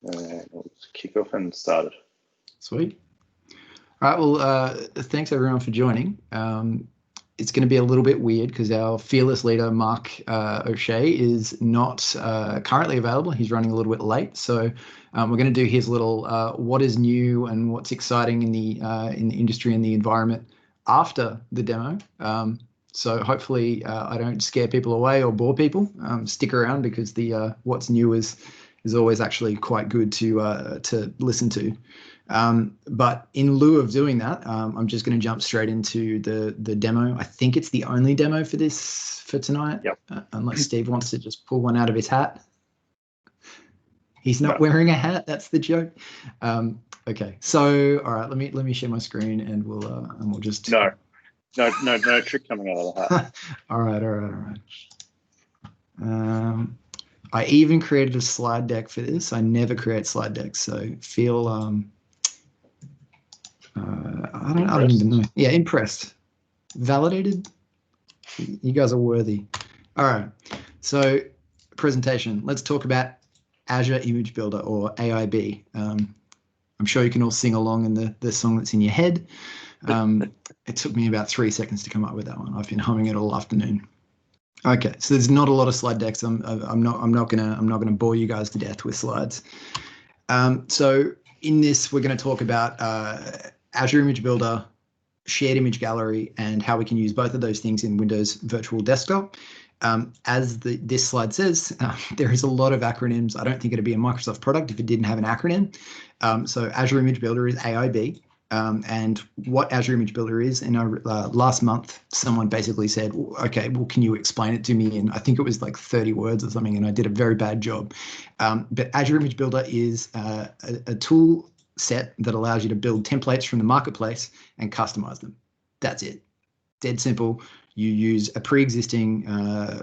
Let's kick off and start it. Sweet. All right. Well, thanks everyone for joining. It's going to be a little bit weird because our fearless leader, Mark O'Shea, is not currently available. He's running a little bit late. So we're going to do his little what is new and what's exciting in the industry and the environment after the demo. So hopefully I don't scare people away or bore people. Stick around because the what's new is always actually quite good to listen to. But in lieu of doing that, I'm just going to jump straight into the demo. I think it's the only demo for tonight. Yep. Unless Steve wants to just pull one out of his hat. He's not wearing a hat. That's the joke. Okay. So all right, let me share my screen and we'll just no trick coming out of the hat. all right. I even created a slide deck for this. I never create slide decks, so feel I don't even know. Yeah, impressed. Validated. You guys are worthy. All right. So presentation. Let's talk about Azure Image Builder, or AIB. I'm sure you can all sing along in the song that's in your head. It took me about 3 seconds to come up with that one. I've been humming it all afternoon. Okay, so there's not a lot of slide decks. I'm not gonna bore you guys to death with slides. So in this, we're going to talk about Azure Image Builder, shared image gallery, and how we can use both of those things in Windows Virtual Desktop. As this slide says, there is a lot of acronyms. I don't think it'd be a Microsoft product if it didn't have an acronym. So Azure Image Builder is AIB. And what Azure Image Builder is, in our last month, someone basically said, okay, well, can you explain it to me? And I think it was like 30 words or something, and I did a very bad job. But Azure Image Builder is a tool set that allows you to build templates from the marketplace and customize them. That's it. Dead simple. You use a pre-existing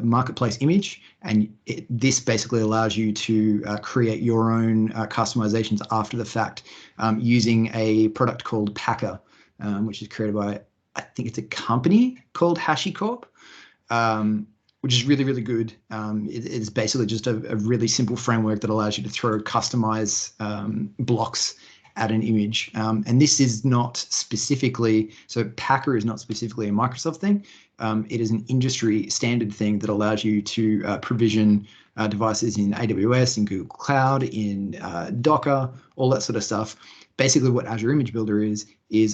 marketplace image, and this basically allows you to create your own customizations after the fact using a product called Packer, which is created by, I think it's a company called HashiCorp, which is really, really good. It's basically just a really simple framework that allows you to throw customize blocks at an image. And this is not specifically, so Packer is not specifically a Microsoft thing. It is an industry standard thing that allows you to provision devices in AWS, in Google Cloud, in Docker, all that sort of stuff. Basically what Azure Image Builder is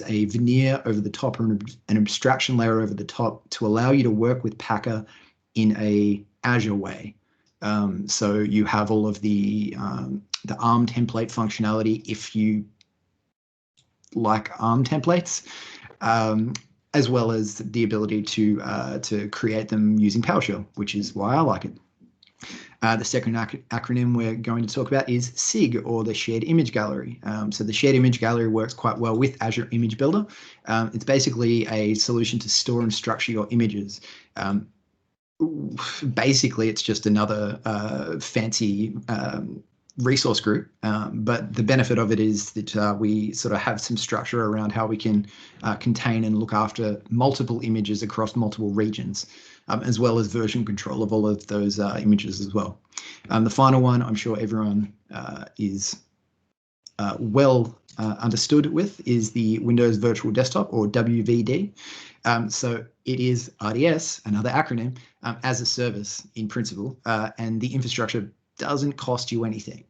a veneer over the top, or an abstraction layer over the top to allow you to work with Packer in a Azure way. So you have all of the ARM template functionality if you like ARM templates, as well as the ability to create them using PowerShell, which is why I like it. The second acronym we're going to talk about is SIG, or the Shared Image Gallery. So the Shared Image Gallery works quite well with Azure Image Builder. It's basically a solution to store and structure your images. Basically, it's just another fancy resource group, but the benefit of it is that we sort of have some structure around how we can contain and look after multiple images across multiple regions, as well as version control of all of those images as well. The final one, I'm sure everyone is well understood with, is the Windows Virtual Desktop, or WVD. So it is RDS, another acronym, as a service in principle, and the infrastructure doesn't cost you anything,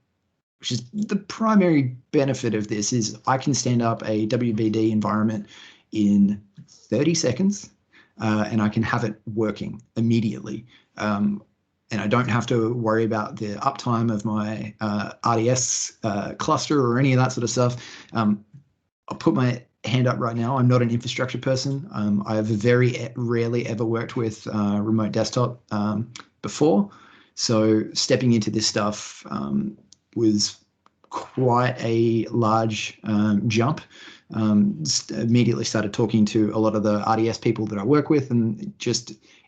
which is the primary benefit of this. Is I can stand up a WVD environment in 30 seconds and I can have it working immediately. And I don't have to worry about the uptime of my RDS cluster or any of that sort of stuff. I'll put my hand up right now. I'm not an infrastructure person. I have very rarely ever worked with remote desktop before. So stepping into this stuff was quite a large jump. Immediately started talking to a lot of the RDS people that I work with, and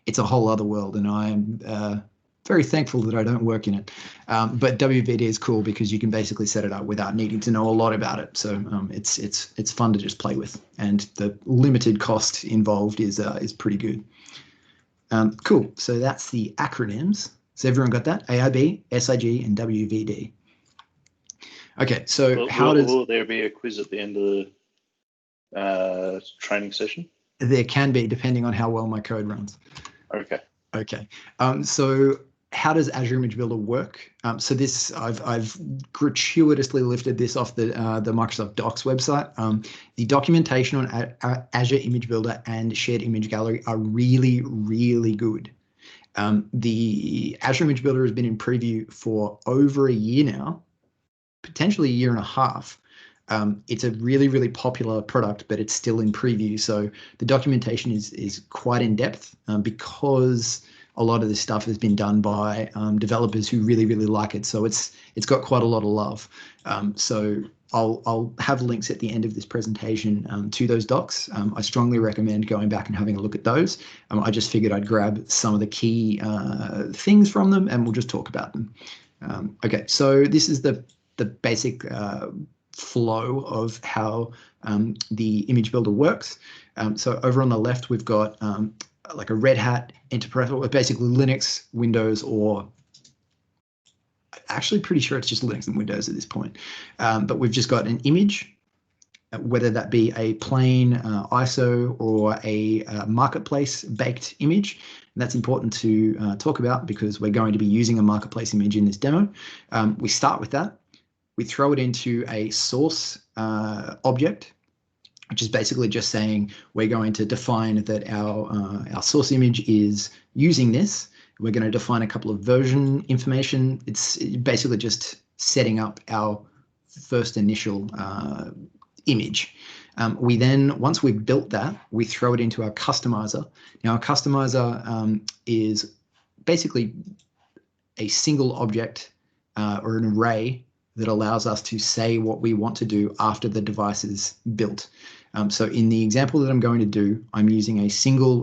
it's a whole other world, and I'm very thankful that I don't work in it. But WVD is cool because you can basically set it up without needing to know a lot about it. So it's fun to just play with, and the limited cost involved is pretty good. Cool. So that's the acronyms. So everyone got that? AIB, SIG, and WVD. Okay, so will there be a quiz at the end of the training session? There can be, depending on how well my code runs. Okay. Okay. So how does Azure Image Builder work? So this, I've gratuitously lifted this off the Microsoft Docs website. The documentation on Azure Image Builder and Shared Image Gallery are really, really good. The Azure Image Builder has been in preview for over a year now, potentially a year and a half. It's a really, really popular product, but it's still in preview. So the documentation is quite in depth because a lot of this stuff has been done by developers who really, really like it. So it's got quite a lot of love. So I'll have links at the end of this presentation to those docs. I strongly recommend going back and having a look at those. I just figured I'd grab some of the key things from them and we'll just talk about them. Okay, so this is the basic flow of how the image builder works. So over on the left, we've got like a Red Hat enterprise, or basically Linux, Windows, or actually pretty sure it's just Linux and Windows at this point. But we've just got an image, whether that be a plain ISO or a marketplace baked image. And that's important to talk about because we're going to be using a marketplace image in this demo. We start with that. We throw it into a source object, which is basically just saying we're going to define that our source image is using this. We're going to define a couple of version information. It's basically just setting up our first initial image. We then, once we've built that, we throw it into our customizer. Now, our customizer is basically a single object or an array that allows us to say what we want to do after the device is built. So in the example that I'm going to do, I'm using a single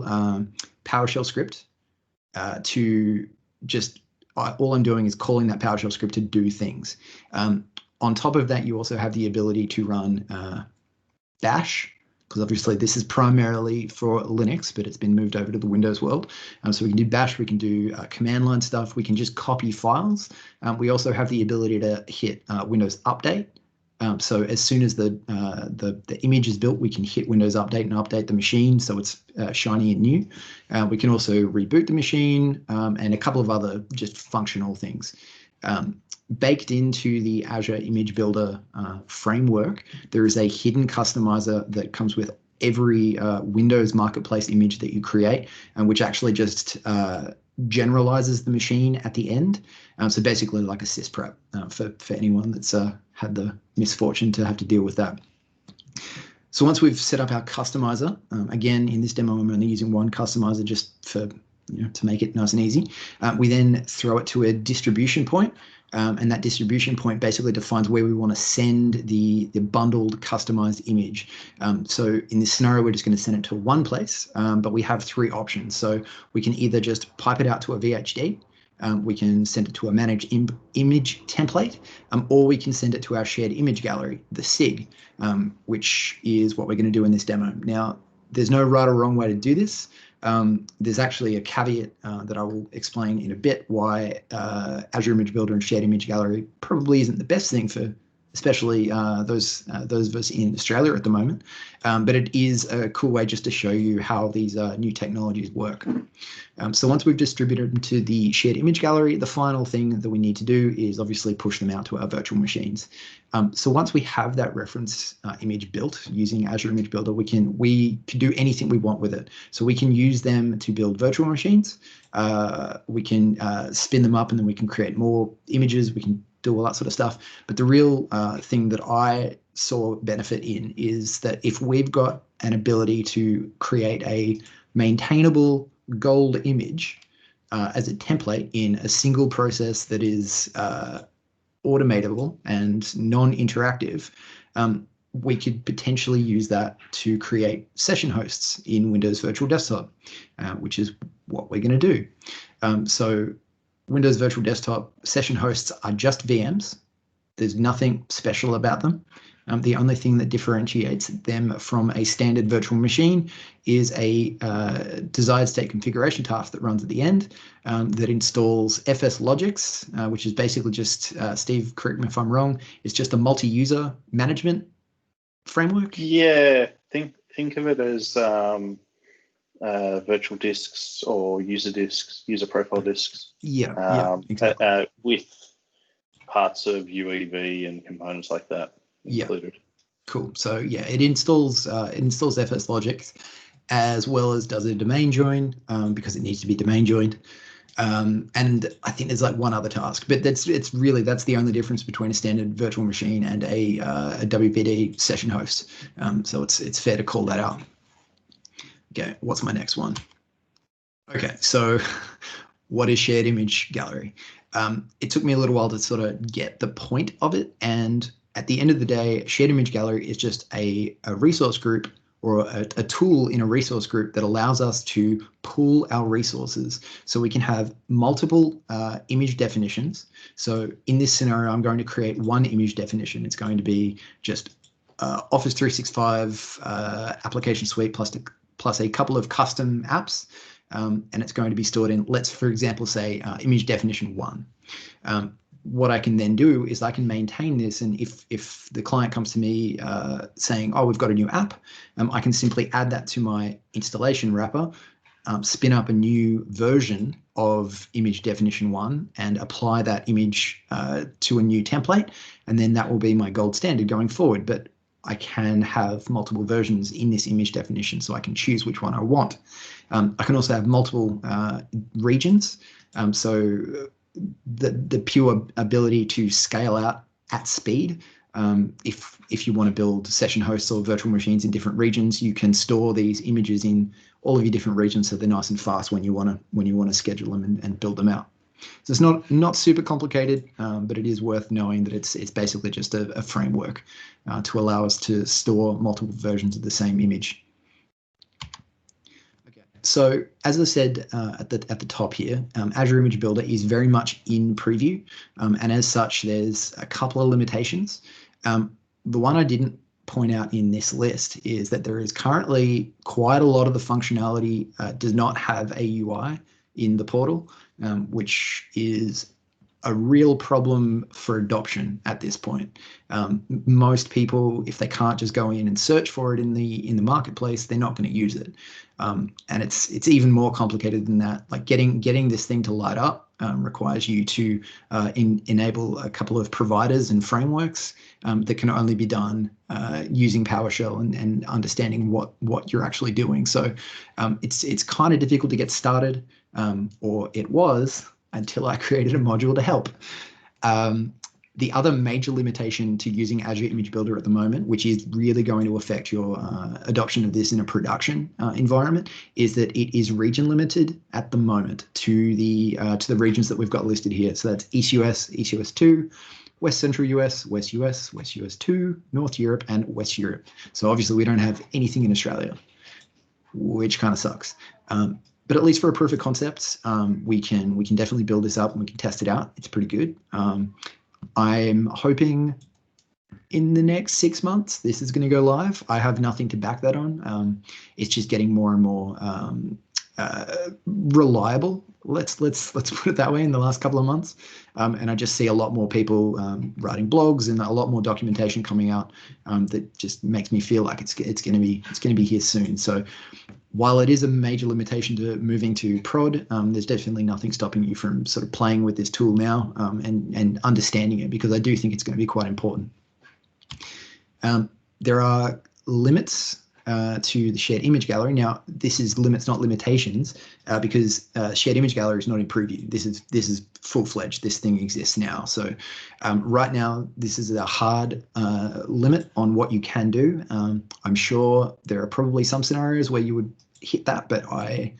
PowerShell script to just, all I'm doing is calling that PowerShell script to do things. On top of that, you also have the ability to run Bash, because obviously this is primarily for Linux, but it's been moved over to the Windows world. So we can do Bash, we can do command line stuff, we can just copy files. We also have the ability to hit Windows Update. So as soon as the image is built, we can hit Windows Update and update the machine so it's shiny and new. We can also reboot the machine and a couple of other just functional things. Baked into the Azure Image Builder framework, there is a hidden customizer that comes with every Windows Marketplace image that you create, and which actually just generalizes the machine at the end. So basically like a sysprep for anyone that's had the misfortune to have to deal with that. So once we've set up our customizer, again, in this demo, I'm only using one customizer just for, to make it nice and easy. We then throw it to a distribution point. And that distribution point basically defines where we want to send the bundled customized image. So in this scenario, we're just going to send it to one place, but we have three options. So we can either just pipe it out to a VHD, we can send it to a managed image template, or we can send it to our shared image gallery, the SIG, which is what we're going to do in this demo. Now, there's no right or wrong way to do this. There's actually a caveat that I will explain in a bit why Azure Image Builder and Shared Image Gallery probably isn't the best thing for, especially those of us in Australia at the moment. But it is a cool way just to show you how these new technologies work. So once we've distributed them to the Shared Image Gallery, the final thing that we need to do is obviously push them out to our virtual machines. So once we have that reference image built using Azure Image Builder, we can do anything we want with it. So we can use them to build virtual machines. We can spin them up and then we can create more images. We can do all that sort of stuff. But the real thing that I saw benefit in is that if we've got an ability to create a maintainable gold image as a template in a single process that is automatable and non-interactive, we could potentially use that to create session hosts in Windows Virtual Desktop, which is what we're going to do. So Windows Virtual Desktop session hosts are just VMs. There's nothing special about them. The only thing that differentiates them from a standard virtual machine is a desired state configuration task that runs at the end that installs FS Logics, which is basically just, Steve, correct me if I'm wrong, it's just a multi-user management framework. Yeah, think of it as virtual disks or user profile disks. Yeah, exactly. With parts of UEV and components like that included. Cool. So yeah, it installs FS Logics as well as does a domain join because it needs to be domain joined. And I think there's like one other task, but that's the only difference between a standard virtual machine and a WPD session host. So it's fair to call that out. Okay, what's my next one? Okay, so what is shared image gallery? It took me a little while to sort of get the point of it, and at the end of the day, shared image gallery is just a resource group or a tool in a resource group that allows us to pool our resources so we can have multiple image definitions. So in this scenario, I'm going to create one image definition. It's going to be just Office 365 application suite plus a couple of custom apps. And it's going to be stored in, let's, for example, say image definition 1. What I can then do is I can maintain this, and if the client comes to me saying, oh, we've got a new app, I can simply add that to my installation wrapper, spin up a new version of image definition 1 and apply that image to a new template, and then that will be my gold standard going forward. But I can have multiple versions in this image definition, so I can choose which one I want. I can also have multiple regions. So the pure ability to scale out at speed. If you want to build session hosts or virtual machines in different regions, you can store these images in all of your different regions, so they're nice and fast when you want to schedule them and build them out. So it's not super complicated, but it is worth knowing that it's basically just a framework to allow us to store multiple versions of the same image. Okay. So as I said at the top here, Azure Image Builder is very much in preview, and as such, there's a couple of limitations. The one I didn't point out in this list is that there is currently quite a lot of the functionality does not have a UI in the portal, which is a real problem for adoption at this point. Most people, if they can't just go in and search for it in the marketplace, they're not going to use it. And it's even more complicated than that. Like getting this thing to light up requires you to enable a couple of providers and frameworks that can only be done using PowerShell and understanding what you're actually doing. So it's kind of difficult to get started, or it was, until I created a module to help. The other major limitation to using Azure Image Builder at the moment, which is really going to affect your adoption of this in a production environment, is that it is region limited at the moment to the regions that we've got listed here. So that's East US, East US 2, West Central US, West US, West US 2, North Europe, and West Europe. So obviously we don't have anything in Australia, which kind of sucks. But at least for a proof of concept, we can definitely build this up and we can test it out. It's pretty good. I'm hoping in the next 6 months this is going to go live. I have nothing to back that on. It's just getting more and more reliable. Let's put it that way in the last couple of months. And I just see a lot more people writing blogs and a lot more documentation coming out that just makes me feel like it's going to be here soon. So while it is a major limitation to moving to prod, there's definitely nothing stopping you from sort of playing with this tool now and understanding it, because I do think it's going to be quite important. There are limits to the shared image gallery. Now, this is limits, not limitations, because shared image gallery is not in preview. This is full-fledged. This thing exists now. So right now, this is a hard limit on what you can do. I'm sure there are probably some scenarios where you would hit that, but I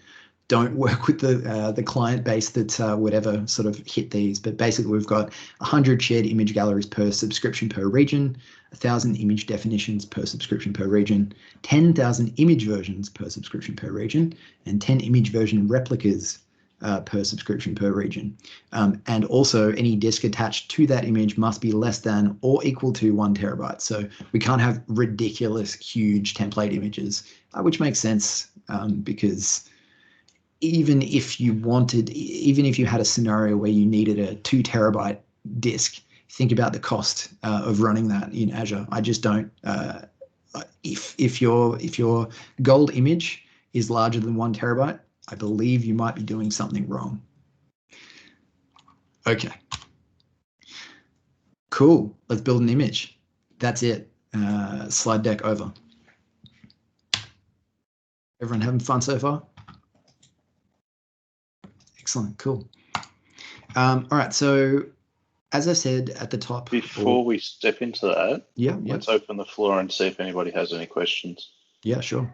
don't work with the client base that would ever sort of hit these. But basically, we've got 100 shared image galleries per subscription per region, 1,000 image definitions per subscription per region, 10,000 image versions per subscription per region, and 10 image version replicas per subscription per region. And also any disk attached to that image must be less than or equal to 1 terabyte. So we can't have ridiculous, huge template images, which makes sense because even if you had a scenario where you needed a 2 terabyte disk, think about the cost of running that in Azure. I just don't. If your gold image is larger than 1 terabyte, I believe you might be doing something wrong. Okay. Cool. Let's build an image. That's it. Slide deck over. Everyone having fun so far? Excellent. Cool. All right. So as I said at the top. Before we step into that, let's open the floor and see if anybody has any questions. Yeah, sure.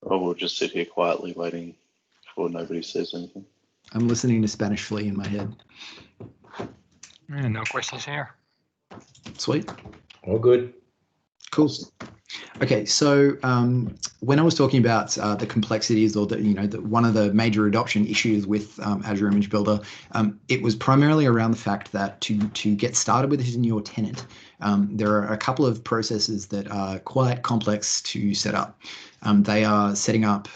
Or we'll just sit here quietly waiting before nobody says anything. I'm listening to Spanish Flea in my head. No questions here. Sweet. All good. Cool. Okay, so when I was talking about the complexities or one of the major adoption issues with Azure Image Builder, it was primarily around the fact that to get started with this in your tenant, there are a couple of processes that are quite complex to set up. They are setting up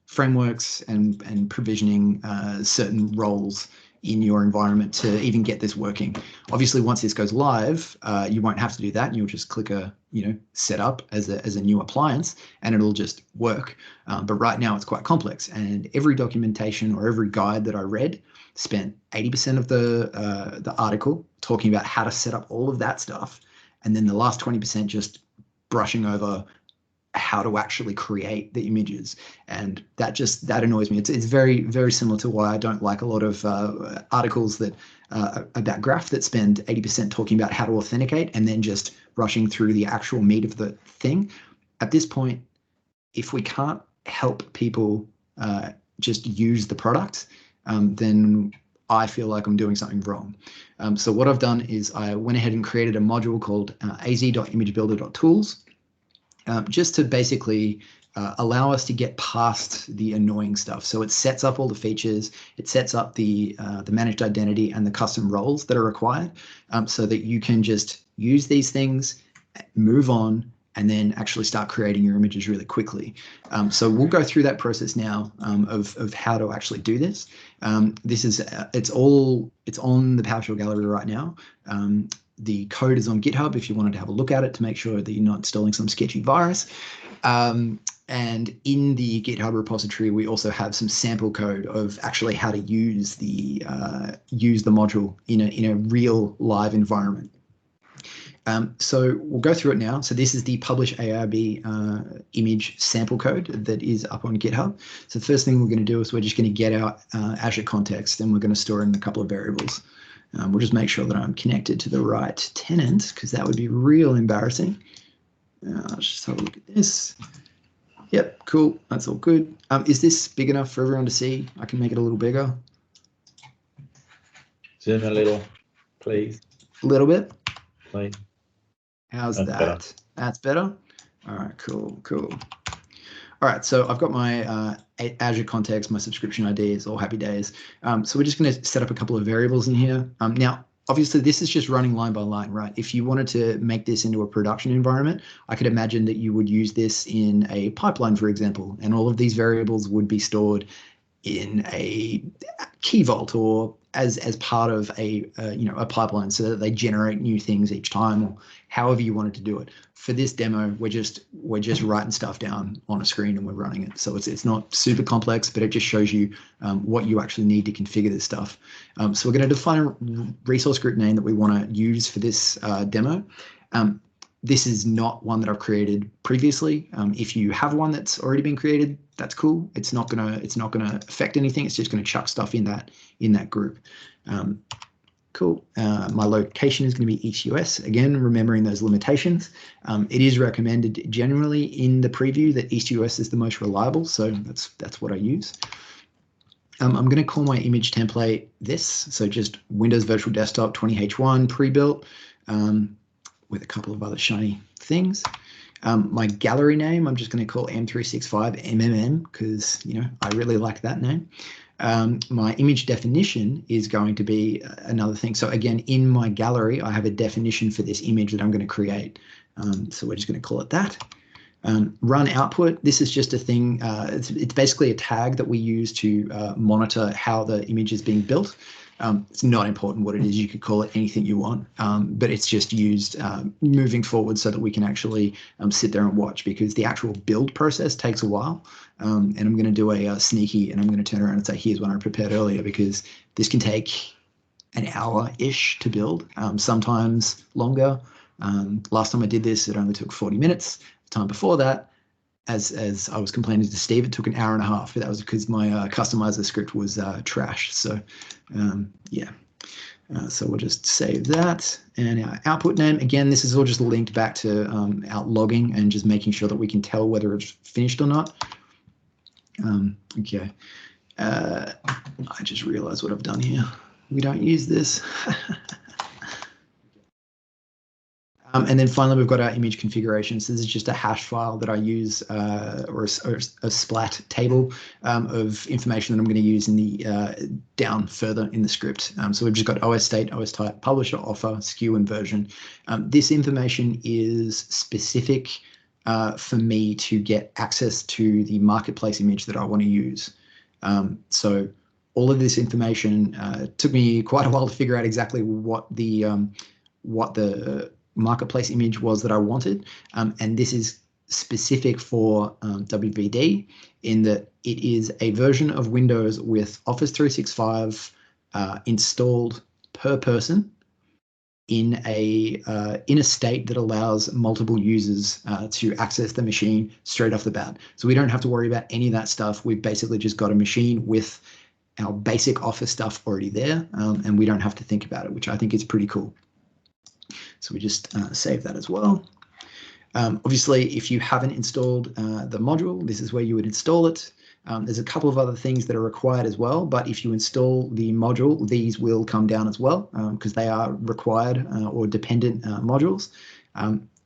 frameworks and provisioning certain roles in your environment to even get this working. Obviously, once this goes live, you won't have to do that. You'll just click a set up as a new appliance, and it'll just work. But right now, it's quite complex, and every documentation or every guide that I read spent 80% of the article talking about how to set up all of that stuff, and then the last 20% just brushing over how to actually create the images. And that annoys me. It's very, very similar to why I don't like a lot of articles that about graph that spend 80% talking about how to authenticate and then just rushing through the actual meat of the thing. At this point, if we can't help people just use the product, then I feel like I'm doing something wrong. So what I've done is I went ahead and created a module called Az.ImageBuilder.Tools, just to basically allow us to get past the annoying stuff. So it sets up all the features, it sets up the managed identity and the custom roles that are required, so that you can just use these things, move on, and then actually start creating your images really quickly. So we'll go through that process now of how to actually do this. It's on the PowerShell gallery right now. The code is on GitHub if you wanted to have a look at it to make sure that you're not installing some sketchy virus. And in the GitHub repository, we also have some sample code of actually how to use the module in a real live environment. So we'll go through it now. So this is the publish AIB image sample code that is up on GitHub. So the first thing we're going to do is we're just going to get our Azure context, and we're going to store in a couple of variables. We'll just make sure that I'm connected to the right tenant, because that would be real embarrassing. Let's just have a look at this. Yep, cool. That's all good. Is this big enough for everyone to see? I can make it a little bigger. Zoom a little, please. A little bit? Please. How's That's that? better. That's better? All right, cool. All right, so I've got my Azure context, my subscription ID is all happy days. So we're just going to set up a couple of variables in here. Now, obviously, this is just running line by line, right? If you wanted to make this into a production environment, I could imagine that you would use this in a pipeline, for example, and all of these variables would be stored in a key vault or as part of a pipeline, so that they generate new things each time, or however you wanted to do it. For this demo, we're just writing stuff down on a screen and we're running it. So it's not super complex, but it just shows you what you actually need to configure this stuff. So we're going to define a resource group name that we want to use for this demo. This is not one that I've created previously. If you have one that's already been created, that's cool. It's not gonna affect anything. It's just gonna chuck stuff in that group. Cool. My location is going to be East US. Again, remembering those limitations. It is recommended generally in the preview that East US is the most reliable, so that's what I use. I'm going to call my image template this, so just Windows Virtual Desktop 20H1 pre-built with a couple of other shiny things. My gallery name, I'm just going to call M365MMM because, you know, I really like that name. My image definition is going to be another thing. So again, in my gallery, I have a definition for this image that I'm going to create. So we're just going to call it that. Run output, this is just a thing, it's basically a tag that we use to monitor how the image is being built. It's not important what it is, you could call it anything you want, but it's just used moving forward so that we can actually sit there and watch, because the actual build process takes a while. And I'm going to do a sneaky, and I'm going to turn around and say, here's one I prepared earlier, because this can take an hour-ish to build, sometimes longer. Last time I did this, it only took 40 minutes. The time before that, as I was complaining to Steve, it took an hour and a half, but that was because my customizer script was trash. So yeah, so we'll just save that. And our output name, again, this is all just linked back to our logging and just making sure that we can tell whether it's finished or not. Okay, I just realized what I've done here. We don't use this. And then finally, we've got our image configuration. So this is just a hash file that I use, or a splat table of information that I'm going to use in the down further in the script. So we've just got OS state, OS type, publisher, offer, SKU, and version. This information is specific for me to get access to the marketplace image that I want to use. So all of this information took me quite a while to figure out exactly what the marketplace image was that I wanted, and this is specific for WVD in that it is a version of Windows with Office 365 installed per person in a state that allows multiple users to access the machine straight off the bat. So we don't have to worry about any of that stuff. We've basically just got a machine with our basic Office stuff already there, and we don't have to think about it, which I think is pretty cool. So we just save that as well. Obviously, if you haven't installed the module, this is where you would install it. There's a couple of other things that are required as well, but if you install the module, these will come down as well because they are required or dependent modules.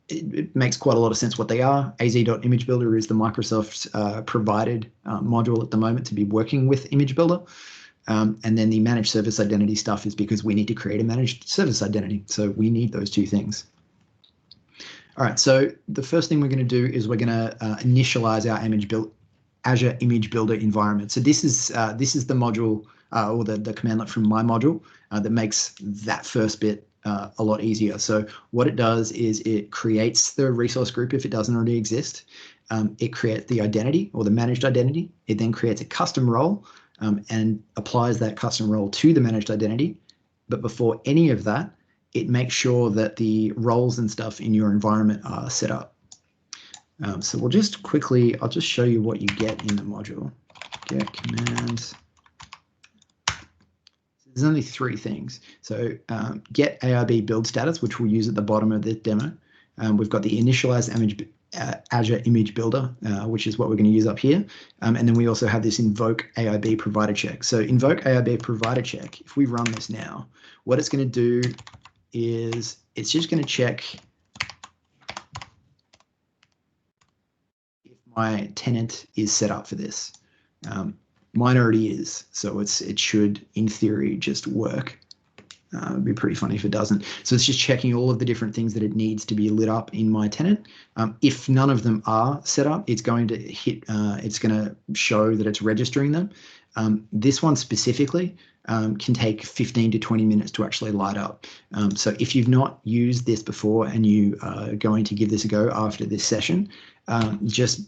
It makes quite a lot of sense what they are. Az.ImageBuilder is the Microsoft provided module at the moment to be working with Image Builder. And then the managed service identity stuff is because we need to create a managed service identity. So we need those two things. All right, so the first thing we're going to do is we're going to initialize our Azure Image Builder environment. So this is the module or the commandlet from my module that makes that first bit a lot easier. So what it does is it creates the resource group if it doesn't already exist. It creates the identity or the managed identity. It then creates a custom role and applies that custom role to the managed identity. But before any of that, it makes sure that the roles and stuff in your environment are set up. So we'll just quickly, I'll just show you what you get in the module. Get command. There's only three things. So get ARB build status, which we'll use at the bottom of this demo. We've got the initialize Azure Image Builder, which is what we're going to use up here. And then we also have this invoke AIB provider check. So invoke AIB provider check, if we run this now, what it's going to do is it's just going to check if my tenant is set up for this. Mine already is, so it should, in theory, just work. It'd be pretty funny if it doesn't. So it's just checking all of the different things that it needs to be lit up in my tenant. If none of them are set up, it's going to it's going to show that it's registering them. This one specifically can take 15 to 20 minutes to actually light up. So if you've not used this before and you are going to give this a go after this session, just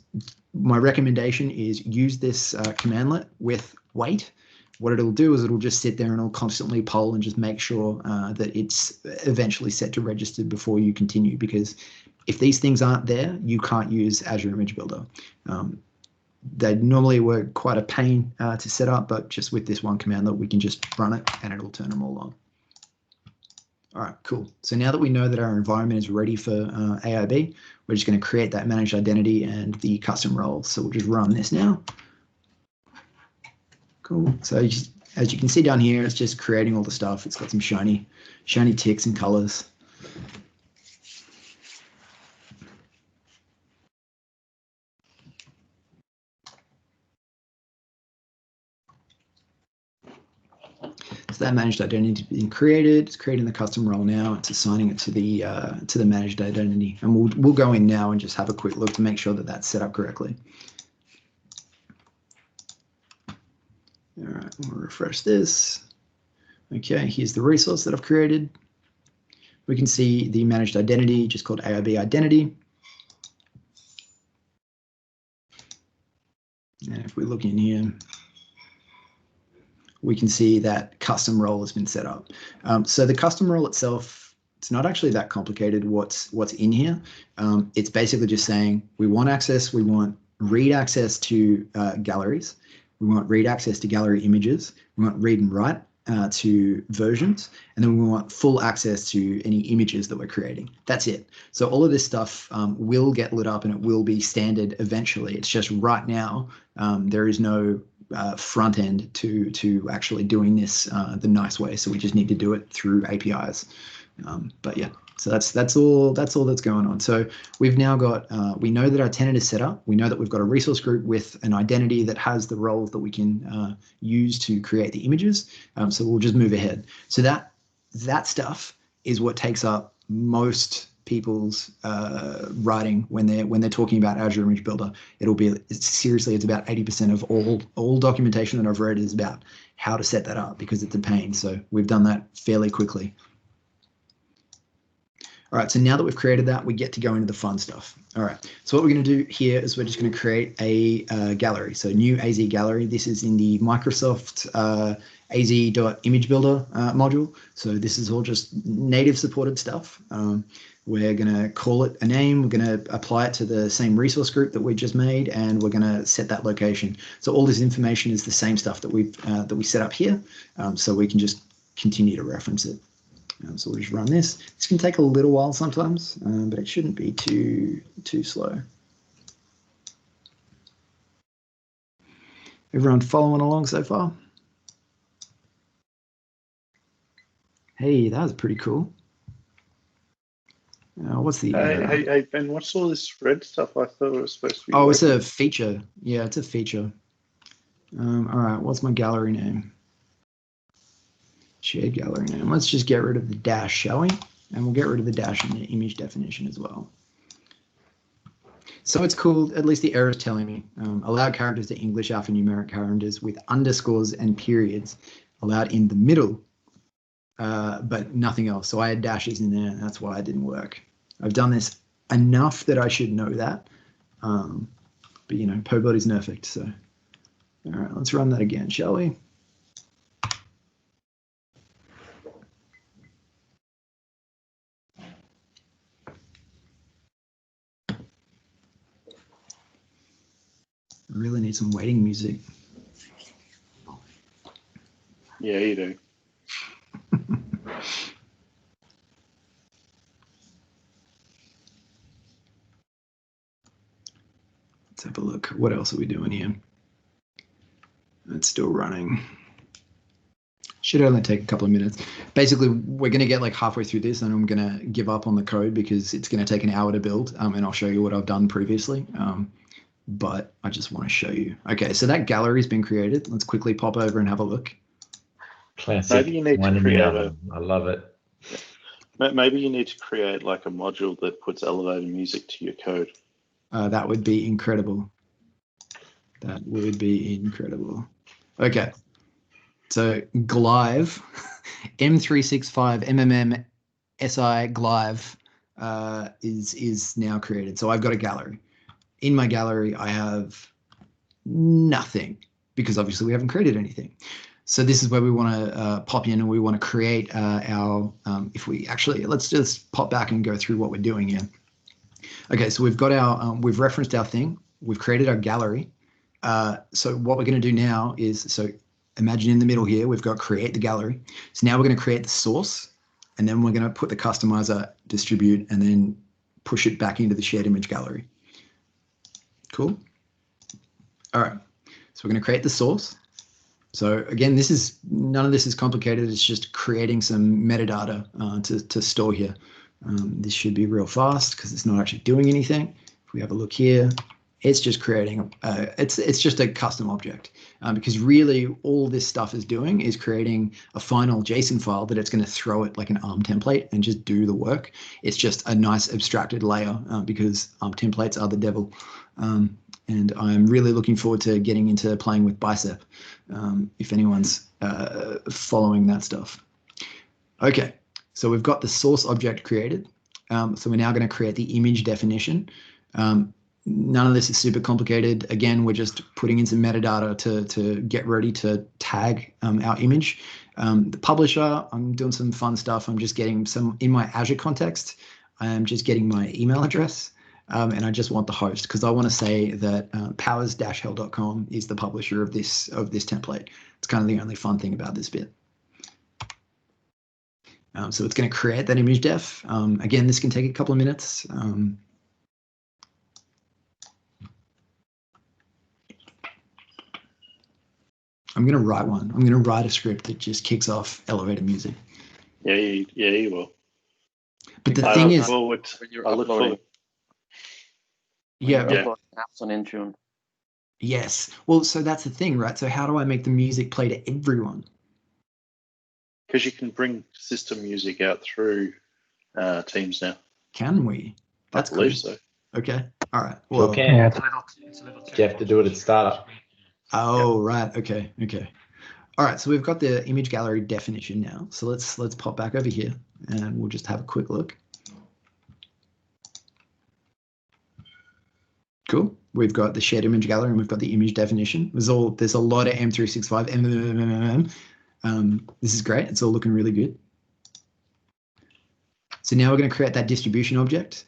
my recommendation is use this commandlet with wait. What it'll do is it'll just sit there and it'll constantly poll and just make sure that it's eventually set to registered before you continue, because if these things aren't there, you can't use Azure Image Builder. They normally were quite a pain to set up, but just with this one commandlet, we can just run it and it'll turn them all on. All right, cool. So now that we know that our environment is ready for AIB, we're just going to create that managed identity and the custom roles. So we'll just run this now. Cool. So as you can see down here, it's just creating all the stuff. It's got some shiny ticks and colors. So that managed identity has been created. It's creating the custom role now. It's assigning it to the managed identity, and we'll go in now and just have a quick look to make sure that that's set up correctly. All right, we'll refresh this. Okay, here's the resource that I've created. We can see the managed identity, just called AIB identity. And if we look in here, we can see that custom role has been set up. So the custom role itself, it's not actually that complicated what's in here. It's basically just saying we want access, we want read access to galleries, we want read access to gallery images, we want read and write to versions, and then we want full access to any images that we're creating. That's it. So all of this stuff will get lit up and it will be standard eventually. It's just right now there is no front end to actually doing this the nice way. So we just need to do it through APIs. But yeah, so that's all that's going on. So we've now got, we know that our tenant is set up. We know that we've got a resource group with an identity that has the roles that we can use to create the images. So we'll just move ahead. So that stuff is what takes up most people's writing when they're talking about Azure Image Builder. Seriously, it's about 80% of all documentation that I've read is about how to set that up, because it's a pain. So we've done that fairly quickly. All right, so now that we've created that, we get to go into the fun stuff. All right, so what we're going to do here is we're just going to create a gallery. So new AZ gallery. This is in the Microsoft Az.ImageBuilder module. So this is all just native supported stuff. We're going to call it a name. We're going to apply it to the same resource group that we just made, and we're going to set that location. So all this information is the same stuff that we set up here. So we can just continue to reference it. So we'll just run this. This can take a little while sometimes, but it shouldn't be too slow. Everyone following along so far? Hey, that was pretty cool. What's the... Hey, Ben, what's all this red stuff? I thought it was supposed to be... Oh, it's a feature. Yeah, it's a feature. All right, what's my gallery name? Shared gallery name. Let's just get rid of the dash, shall we? And we'll get rid of the dash in the image definition as well. So it's called, at least the error is telling me, allowed characters to English alphanumeric characters with underscores and periods allowed in the middle, but nothing else. So I had dashes in there, and that's why it didn't work. I've done this enough that I should know that. But you know, nobody's perfect. So, all right, let's run that again, shall we? I really need some waiting music. Yeah, you do. Let's have a look. What else are we doing here? It's still running. Should only take a couple of minutes. Basically, we're going to get like halfway through this and I'm going to give up on the code because it's going to take an hour to build, and I'll show you what I've done previously. But I just want to show you. Okay, so that gallery's been created. Let's quickly pop over and have a look. Classic. Maybe you need to create I love it. Maybe you need to create like a module that puts elevator music to your code. That would be incredible. That would be incredible. Okay, so Glive, M365 MMM SI Glive is now created. So I've got a gallery. In my gallery, I have nothing because obviously we haven't created anything. So this is where we want to pop in and we want to create our, if we actually, let's just pop back and go through what we're doing here. Okay, so we've got our, we've referenced our thing. We've created our gallery. So what we're going to do now is, so imagine in the middle here, we've got create the gallery. So now we're going to create the source, and then we're going to put the customizer, distribute, and then push it back into the shared image gallery. Cool. All right. So we're going to create the source. So again, none of this is complicated. It's just creating some metadata to store here. This should be real fast because it's not actually doing anything. If we have a look here, it's just creating it's just a custom object, because really all this stuff is doing is creating a final JSON file that it's going to throw it like an ARM template and just do the work. It's just a nice abstracted layer, because ARM templates are the devil. And I'm really looking forward to getting into playing with Bicep, if anyone's following that stuff. Okay, so we've got the source object created. So we're now going to create the image definition. None of this is super complicated. Again, we're just putting in some metadata to get ready to tag our image. The publisher, I'm doing some fun stuff. I'm just getting some, in my Azure context, I'm just getting my email address, and I just want the host, because I want to say that powers-hell.com is the publisher of this template. It's kind of the only fun thing about this bit. So it's going to create that image def. Again, this can take a couple of minutes. I'm going to write one. I'm going to write a script that just kicks off elevator music. Yeah, you will. But the thing is, when you're uploading. Yeah. Apps on Intune. Yes. Well, so that's the thing, right? So how do I make the music play to everyone? Because you can bring system music out through Teams now. Can we? That's I believe cool. so. Okay. All right. Well, Well, can. You have to do it at startup. oh, right. Okay. Okay. All right. So we've got the image gallery definition now. So let's pop back over here and we'll just have a quick look. Cool. We've got the shared image gallery and we've got the image definition. There's a lot of M365. This is great. It's all looking really good. So now we're going to create that distribution object.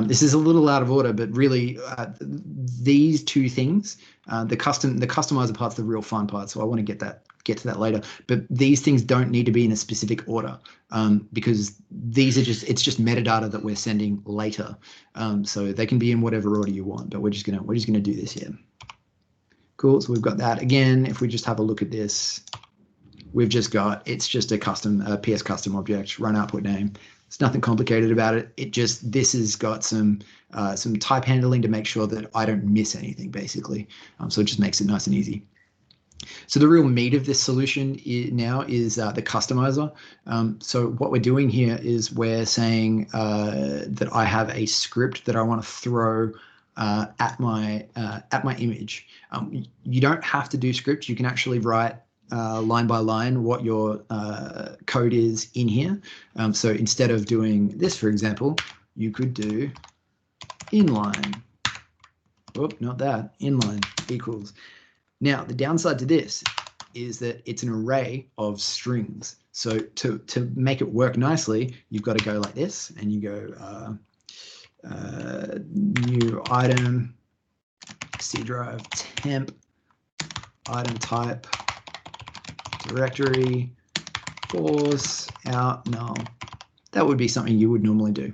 This is a little out of order, but really these two things, the customizer part's the real fun part. So I want to get to that later. But these things don't need to be in a specific order, because these are it's just metadata that we're sending later. So they can be in whatever order you want, but we're just gonna do this here. Cool. So we've got that again. If we just have a look at this, we've just got, it's just a custom PS custom object, run output name. It's nothing complicated about it. This has got some type handling to make sure that I don't miss anything, basically. So it just makes it nice and easy. So the real meat of this solution now is the customizer. So what we're doing here is we're saying that I have a script that I want to throw at my image. You don't have to do scripts. You can actually write line by line what your code is in here. So instead of doing this, for example, you could do inline. Whoop, not that. Inline equals. Now, the downside to this is that it's an array of strings. So to make it work nicely, you've got to go like this, and you go new item, C drive, temp, item type, directory, force, out, null. That would be something you would normally do.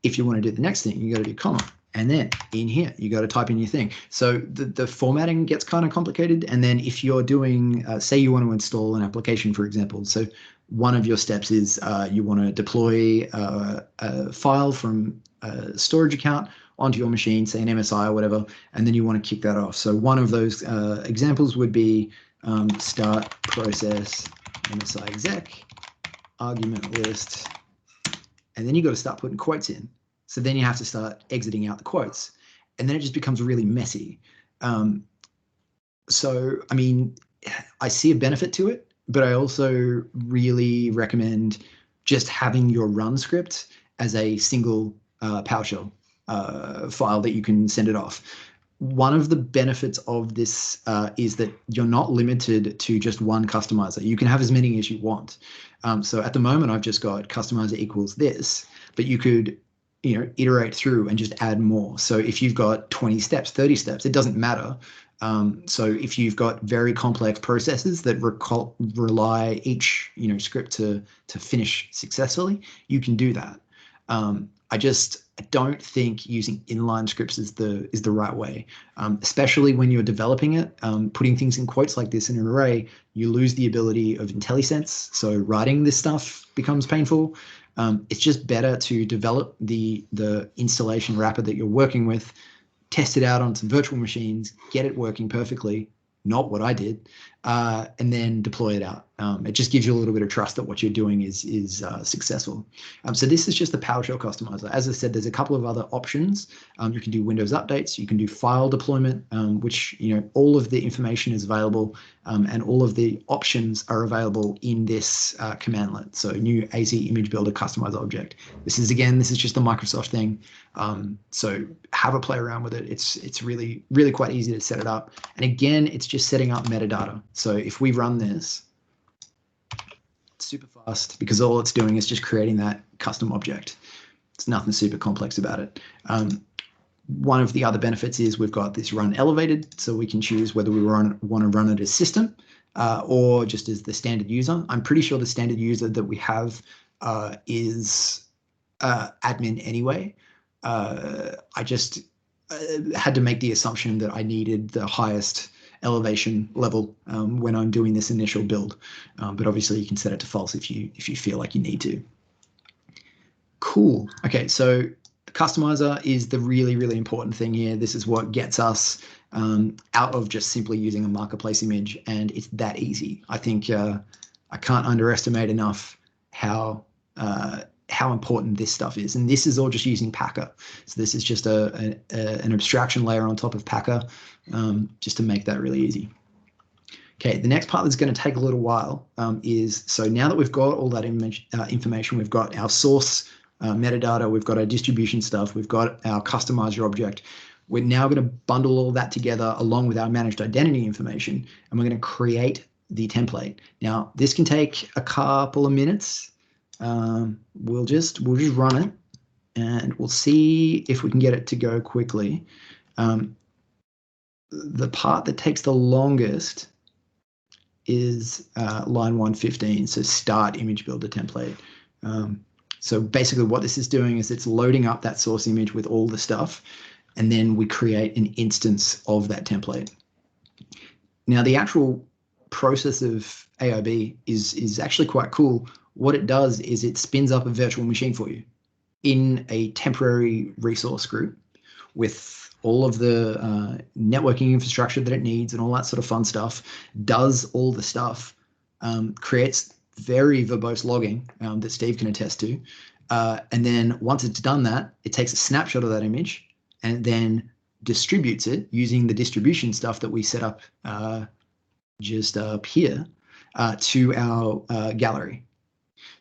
If you want to do the next thing, you got to do comma. And then in here, you got to type in your thing. So the formatting gets kind of complicated. And then if you're doing, say you want to install an application, for example. So one of your steps is you want to deploy a file from a storage account onto your machine, say an MSI or whatever, and then you want to kick that off. So one of those examples would be start process MSI exec, argument list, and then you got to start putting quotes in. So then you have to start exiting out the quotes, and then it just becomes really messy. So, I mean, I see a benefit to it, but I also really recommend just having your run script as a single PowerShell file that you can send it off. One of the benefits of this is that you're not limited to just one customizer. You can have as many as you want. So at the moment, I've just got customizer equals this, but you could iterate through and just add more. So if you've got 20 steps, 30 steps, it doesn't matter. So if you've got very complex processes that rely each script to finish successfully, you can do that. I don't think using inline scripts is the right way, especially when you're developing it. Putting things in quotes like this in an array, you lose the ability of IntelliSense. So writing this stuff becomes painful. It's just better to develop the installation wrapper that you're working with, test it out on some virtual machines, get it working perfectly, not what I did, and then deploy it out. It just gives you a little bit of trust that what you're doing is successful. So this is just the PowerShell customizer. As I said, there's a couple of other options. You can do Windows updates, you can do file deployment, which, all of the information is available, and all of the options are available in this commandlet. So new Az.ImageBuilder customizer object. This is just the Microsoft thing. So have a play around with it. It's really, really quite easy to set it up. And again, it's just setting up metadata. So if we run this, it's super fast because all it's doing is just creating that custom object. It's nothing super complex about it. One of the other benefits is we've got this run elevated, so we can choose whether we want to run it as system or just as the standard user. I'm pretty sure the standard user that we have is admin anyway. I just had to make the assumption that I needed the highest elevation level when I'm doing this initial build, but obviously you can set it to false if you feel like you need to. Cool. Okay, so the customizer is the really, really important thing here. This is what gets us out of just simply using a marketplace image, and it's that easy. I think I can't underestimate enough how important this stuff is. And this is all just using Packer. So this is just an abstraction layer on top of Packer, just to make that really easy. Okay, the next part that's going to take a little while is, so now that we've got all that information, we've got our source metadata, we've got our distribution stuff, we've got our customizer object. We're now going to bundle all that together along with our managed identity information, and we're going to create the template. Now, this can take a couple of minutes. We'll just run it, and we'll see if we can get it to go quickly. The part that takes the longest is line 115, so start image builder template. So basically what this is doing is it's loading up that source image with all the stuff, and then we create an instance of that template. Now, the actual process of AIB is actually quite cool. What it does is it spins up a virtual machine for you in a temporary resource group with all of the networking infrastructure that it needs and all that sort of fun stuff, does all the stuff, creates very verbose logging that Steve can attest to. And then once it's done that, it takes a snapshot of that image and then distributes it using the distribution stuff that we set up just up here to our gallery.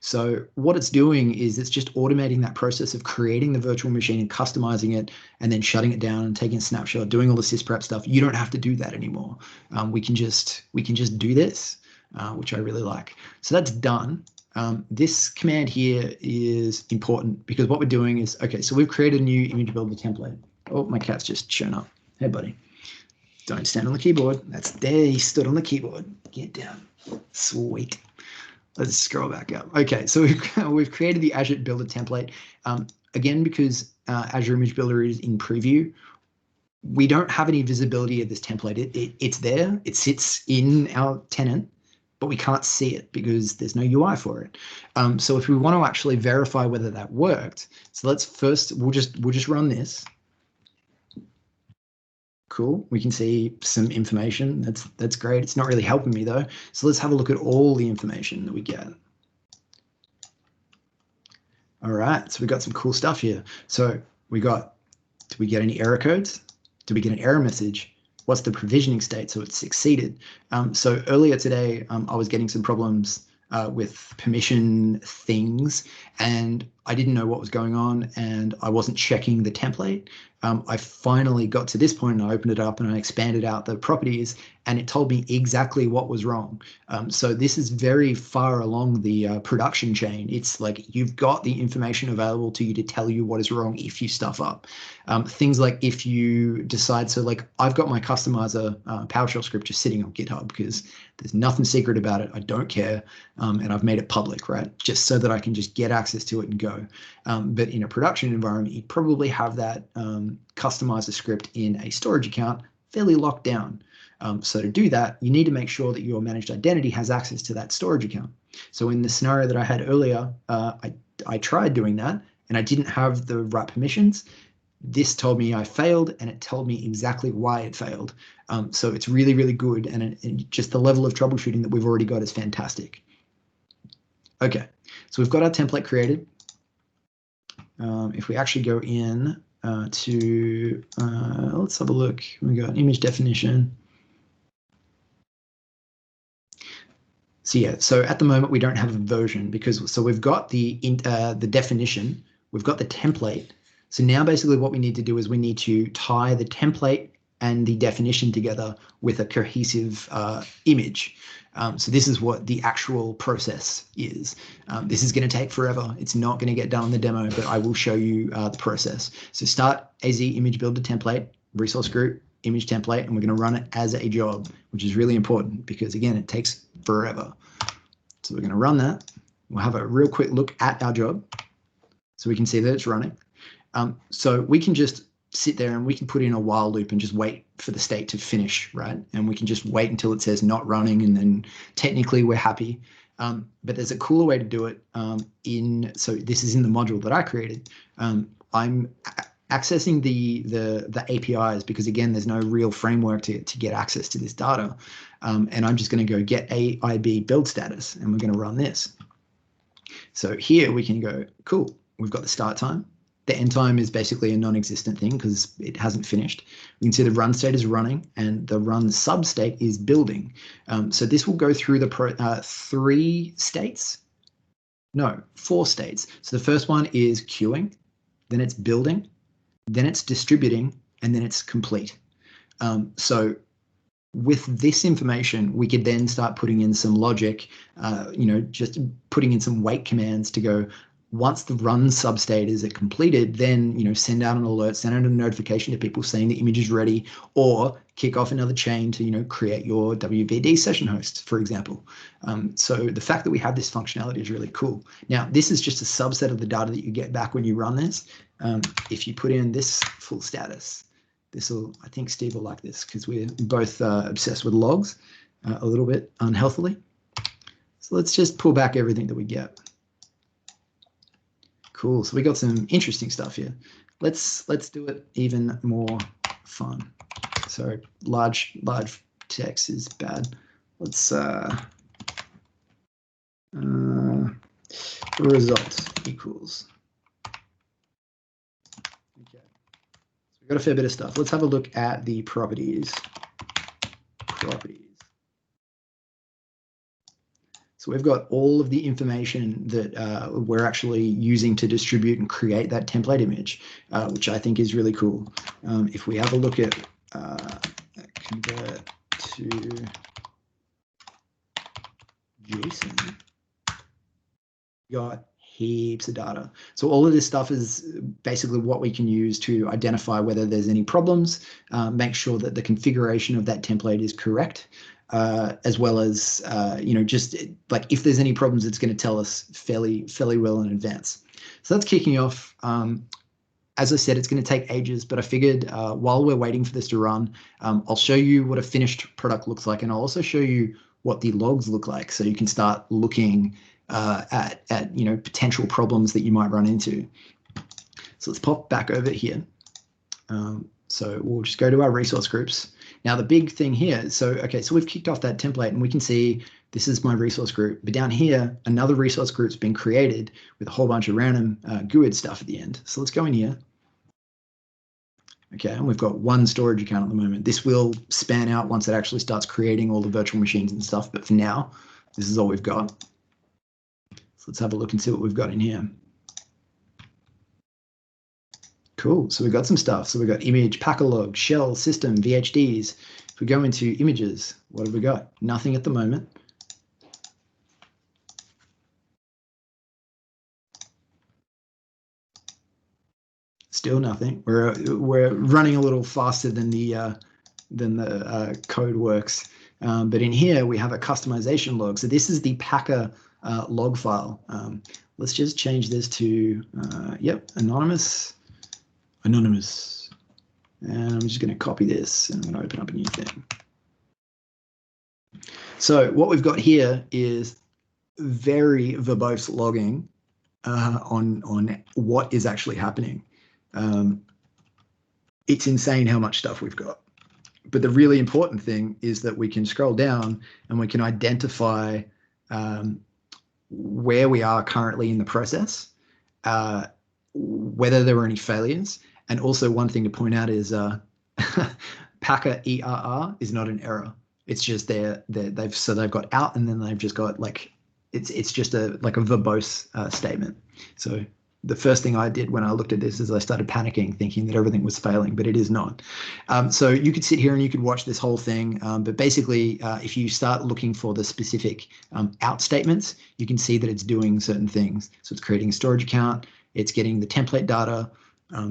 So what it's doing is it's just automating that process of creating the virtual machine and customizing it and then shutting it down and taking a snapshot, doing all the sysprep stuff. You don't have to do that anymore. We can just do this, which I really like. So that's done. This command here is important because what we're doing is, okay, so we've created a new image builder template. Oh, my cat's just shown up. Hey, buddy. Don't stand on the keyboard. That's there. He stood on the keyboard. Get down. Sweet. Let's scroll back up. Okay, so we've created the Azure Builder template. Again, because Azure Image Builder is in preview, we don't have any visibility of this template. It's there. It sits in our tenant, but we can't see it because there's no UI for it. So if we want to actually verify whether that worked, so let's first, we'll just run this. Cool. We can see some information. That's great. It's not really helping me though. So let's have a look at all the information that we get. All right. So we got some cool stuff here. So we got, do we get any error codes? Did we get an error message? What's the provisioning state? So it's succeeded. So earlier today, I was getting some problems with permission things, and I didn't know what was going on, and I wasn't checking the template. I finally got to this point, and I opened it up and I expanded out the properties, and it told me exactly what was wrong. So this is very far along the production chain. It's like you've got the information available to you to tell you what is wrong if you stuff up. Things like if you decide, so like I've got my customizer PowerShell script just sitting on GitHub because there's nothing secret about it. I don't care. And I've made it public, right? Just so that I can just get access to it and go. demo. But in a production environment, you probably have that customizer script in a storage account fairly locked down. So to do that, you need to make sure that your managed identity has access to that storage account. So in the scenario that I had earlier, I tried doing that and I didn't have the right permissions. This told me I failed, and it told me exactly why it failed. So it's really, really good, and just the level of troubleshooting that we've already got is fantastic. Okay, so we've got our template created. If we actually go in to, let's have a look. We got image definition. So yeah, so at the moment we don't have a version because we've got the definition, we've got the template. So now basically what we need to do is we need to tie the template and the definition together with a cohesive image. So this is what the actual process is. This is going to take forever. It's not going to get done in the demo, but I will show you the process. So start Az.ImageBuilder template, resource group, image template, and we're going to run it as a job, which is really important because again, it takes forever. So we're going to run that. We'll have a real quick look at our job so we can see that it's running. So we can just sit there and we can put in a while loop and just wait for the state to finish, right? And we can just wait until it says not running, and then technically we're happy. But there's a cooler way to do it. So this is in the module that I created. I'm accessing the APIs because again, there's no real framework to get access to this data. And I'm just going to go get AIB build status, and we're going to run this. So here we can go, cool, we've got the start time. The end time is basically a non-existent thing because it hasn't finished. We can see the run state is running and the run sub state is building. So this will go through the 4 states. So the first one is queuing, then it's building, then it's distributing, and then it's complete. So with this information, we could then start putting in some logic, just putting in some wait commands to go, once the run substate is completed, then send out an alert, send out a notification to people saying the image is ready, or kick off another chain to create your WVD session hosts, for example. So the fact that we have this functionality is really cool. Now, this is just a subset of the data that you get back when you run this. If you put in this full status, I think Steve will like this because we're both obsessed with logs a little bit unhealthily. So let's just pull back everything that we get. Cool, so we got some interesting stuff here. Let's do it even more fun. So large text is bad. Let's result equals. Okay, so we've got a fair bit of stuff. Let's have a look at the properties. So we've got all of the information that we're actually using to distribute and create that template image, which I think is really cool. If we have a look at convert to JSON, we got heaps of data. So all of this stuff is basically what we can use to identify whether there's any problems, make sure that the configuration of that template is correct, as well as, just like if there's any problems, it's going to tell us fairly well in advance. So that's kicking off. As I said, it's going to take ages, but I figured while we're waiting for this to run, I'll show you what a finished product looks like, and I'll also show you what the logs look like, so you can start looking at potential problems that you might run into. So let's pop back over here. So we'll just go to our resource groups. Now the big thing here, so we've kicked off that template and we can see this is my resource group, but down here, another resource group's been created with a whole bunch of random GUID stuff at the end. So let's go in here. Okay, and we've got one storage account at the moment. This will span out once it actually starts creating all the virtual machines and stuff, but for now, this is all we've got. So let's have a look and see what we've got in here. Cool, so we've got some stuff. So we've got image, Packalog, shell, system, VHDs. If we go into images, what have we got? Nothing at the moment. Still nothing. We're running a little faster than the code works. But in here we have a customization log. So this is the Packer log file. let's just change this to, yep, anonymous. And I'm just going to copy this and I'm going to open up a new thing. So what we've got here is very verbose logging on what is actually happening. It's insane how much stuff we've got. But the really important thing is that we can scroll down and we can identify where we are currently in the process, whether there were any failures. And also one thing to point out is Packer ERR is not an error. It's just they've got out and then they've just got like, it's just like a verbose statement. So the first thing I did when I looked at this is I started panicking, thinking that everything was failing, but it is not. So you could sit here and you could watch this whole thing. But basically, if you start looking for the specific out statements, you can see that it's doing certain things. So it's creating a storage account. It's getting the template data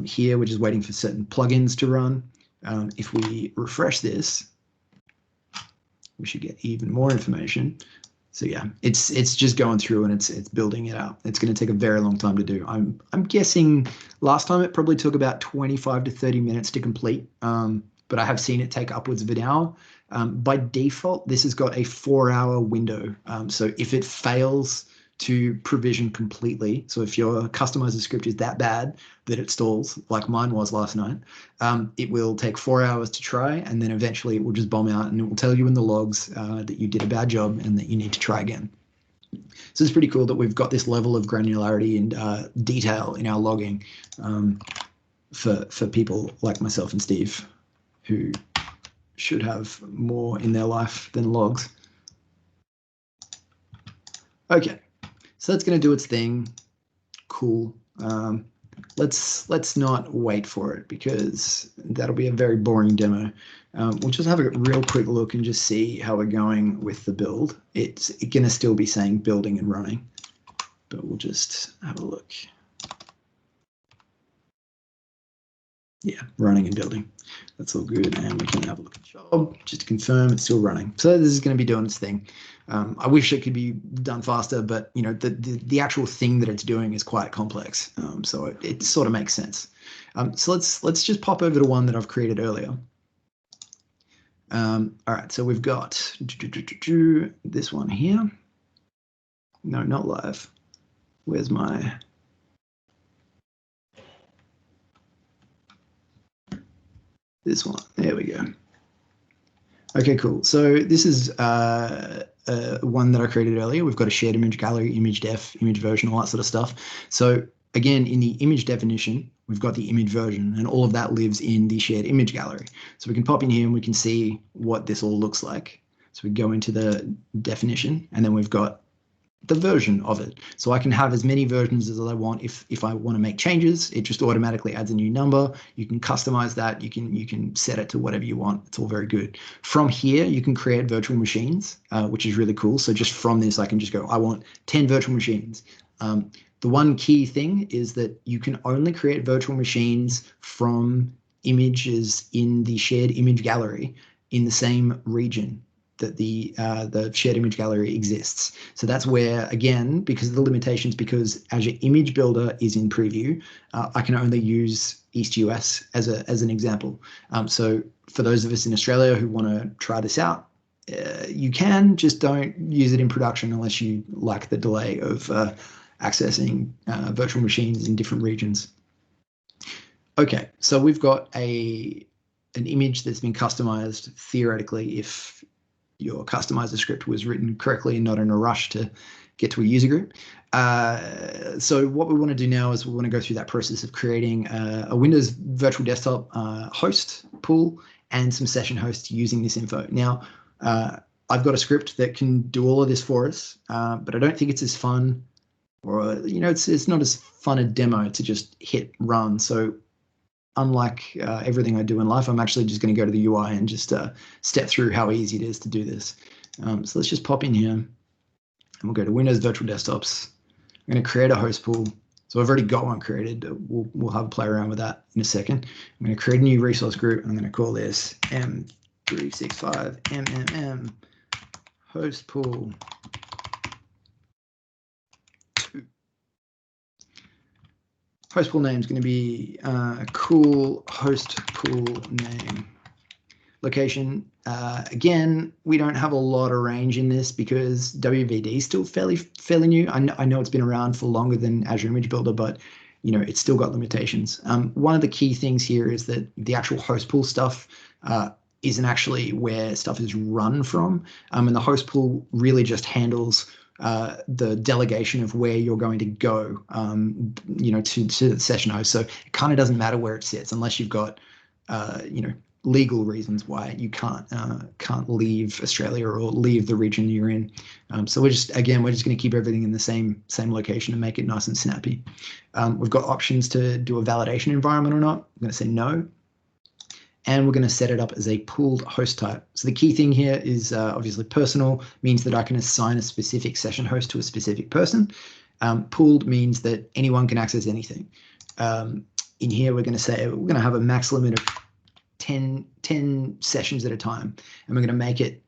here, which is waiting for certain plugins to run. If we refresh this, we should get even more information. So yeah, it's just going through and it's building it out. It's going to take a very long time to do. I'm guessing last time it probably took about 25 to 30 minutes to complete, but I have seen it take upwards of an hour. By default, this has got a 4-hour window. So if it fails to provision completely, so if your customizer script is that bad that it stalls, like mine was last night, it will take 4 hours to try, and then eventually it will just bomb out and it will tell you in the logs that you did a bad job and that you need to try again. So it's pretty cool that we've got this level of granularity and detail in our logging for people like myself and Steve, who should have more in their life than logs. Okay. So that's going to do its thing. Cool. Let's not wait for it because that'll be a very boring demo. We'll just have a real quick look and just see how we're going with the build. It's going to still be saying building and running, but we'll just have a look. Yeah, running and building. That's all good. And we can have a look at the job just to confirm it's still running. So this is going to be doing its thing. I wish it could be done faster, but you know the actual thing that it's doing is quite complex. So it sort of makes sense. So let's just pop over to one that I've created earlier. All right, so we've got this one here. No, not live. Where's my... This one, there we go. Okay, cool. So this is one that I created earlier. We've got a shared image gallery, image def, image version, all that sort of stuff. So again, in the image definition, we've got the image version, and all of that lives in the shared image gallery. So we can pop in here and we can see what this all looks like. So we go into the definition, and then we've got the version of it. So I can have as many versions as I want. If I want to make changes, it just automatically adds a new number. You can customize that. You can set it to whatever you want. It's all very good. From here, you can create virtual machines, which is really cool. So just from this, I can just go, I want 10 virtual machines. The one key thing is that you can only create virtual machines from images in the shared image gallery in the same region that the shared image gallery exists. So that's where, again, because of the limitations, because Azure Image Builder is in preview, I can only use East US as an example. So for those of us in Australia who want to try this out, you can, just don't use it in production unless you like the delay of accessing virtual machines in different regions. Okay, so we've got an image that's been customized theoretically if your customizer script was written correctly and not in a rush to get to a user group. So what we want to do now is we want to go through that process of creating a Windows virtual desktop host pool and some session hosts using this info. Now, I've got a script that can do all of this for us, but I don't think it's as fun, or it's not as fun a demo to just hit run. So unlike everything I do in life, I'm actually just going to go to the UI and just step through how easy it is to do this. So let's just pop in here and we'll go to Windows Virtual Desktops. I'm going to create a host pool. So I've already got one created. We'll have a play around with that in a second. I'm going to create a new resource group. I'm going to call this M365MMM host pool 2. Host pool name is going to be cool host pool name. Location, again, we don't have a lot of range in this because WVD is still fairly new. I know it's been around for longer than Azure Image Builder, but it's still got limitations. One of the key things here is that the actual host pool stuff isn't actually where stuff is run from, and the host pool really just handles the delegation of where you're going to go, to the session host. So it kind of doesn't matter where it sits unless you've got, legal reasons why you can't leave Australia or leave the region you're in. So we're just going to keep everything in the same location and make it nice and snappy. We've got options to do a validation environment or not. I'm going to say no. And we're going to set it up as a pooled host type. So the key thing here is obviously personal means that I can assign a specific session host to a specific person. Pooled means that anyone can access anything. In here, we're going to say we're going to have a max limit of 10 sessions at a time, and we're going to make it,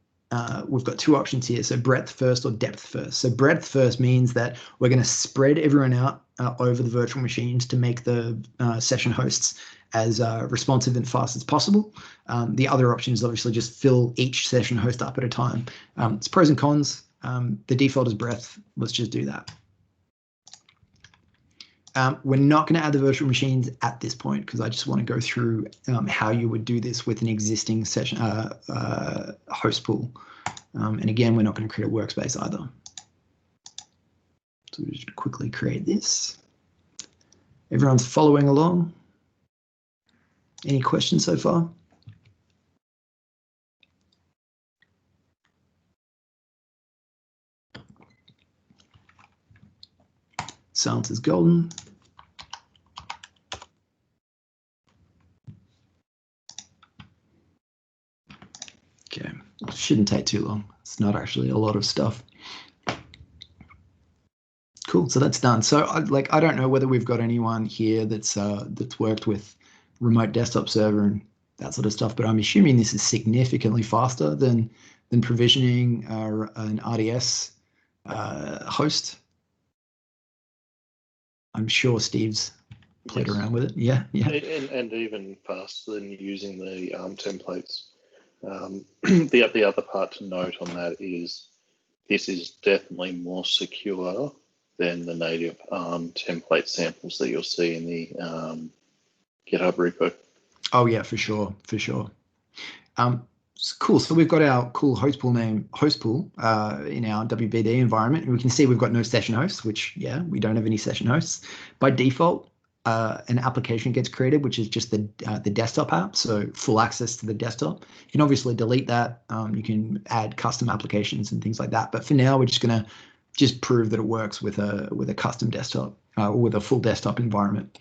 we've got two options here, so breadth first or depth first. So breadth first means that we're going to spread everyone out over the virtual machines to make the session hosts as responsive and fast as possible. The other option is obviously just fill each session host up at a time. It's pros and cons. The default is breadth. Let's just do that. We're not going to add the virtual machines at this point because I just want to go through how you would do this with an existing session host pool. And again, we're not going to create a workspace either. So we'll just quickly create this. Everyone's following along. Any questions so far? Silence is golden. Okay, shouldn't take too long. It's not actually a lot of stuff. Cool, so that's done. So I don't know whether we've got anyone here that's worked with remote desktop server and that sort of stuff, but I'm assuming this is significantly faster than provisioning an RDS host. I'm sure Steve's played around with it. Yeah. And even faster than using the templates. The other part to note on that is this is definitely more secure than the native template samples that you'll see in the GitHub repo. Oh yeah, for sure. Cool. So we've got our cool host pool name, host pool, in our WBD environment, and we can see we've got no session hosts, which we don't have any session hosts. By default, an application gets created, which is just the desktop app, so full access to the desktop. You can obviously delete that. You can add custom applications and things like that. But for now, we're just going to prove that it works with a custom desktop or with a full desktop environment.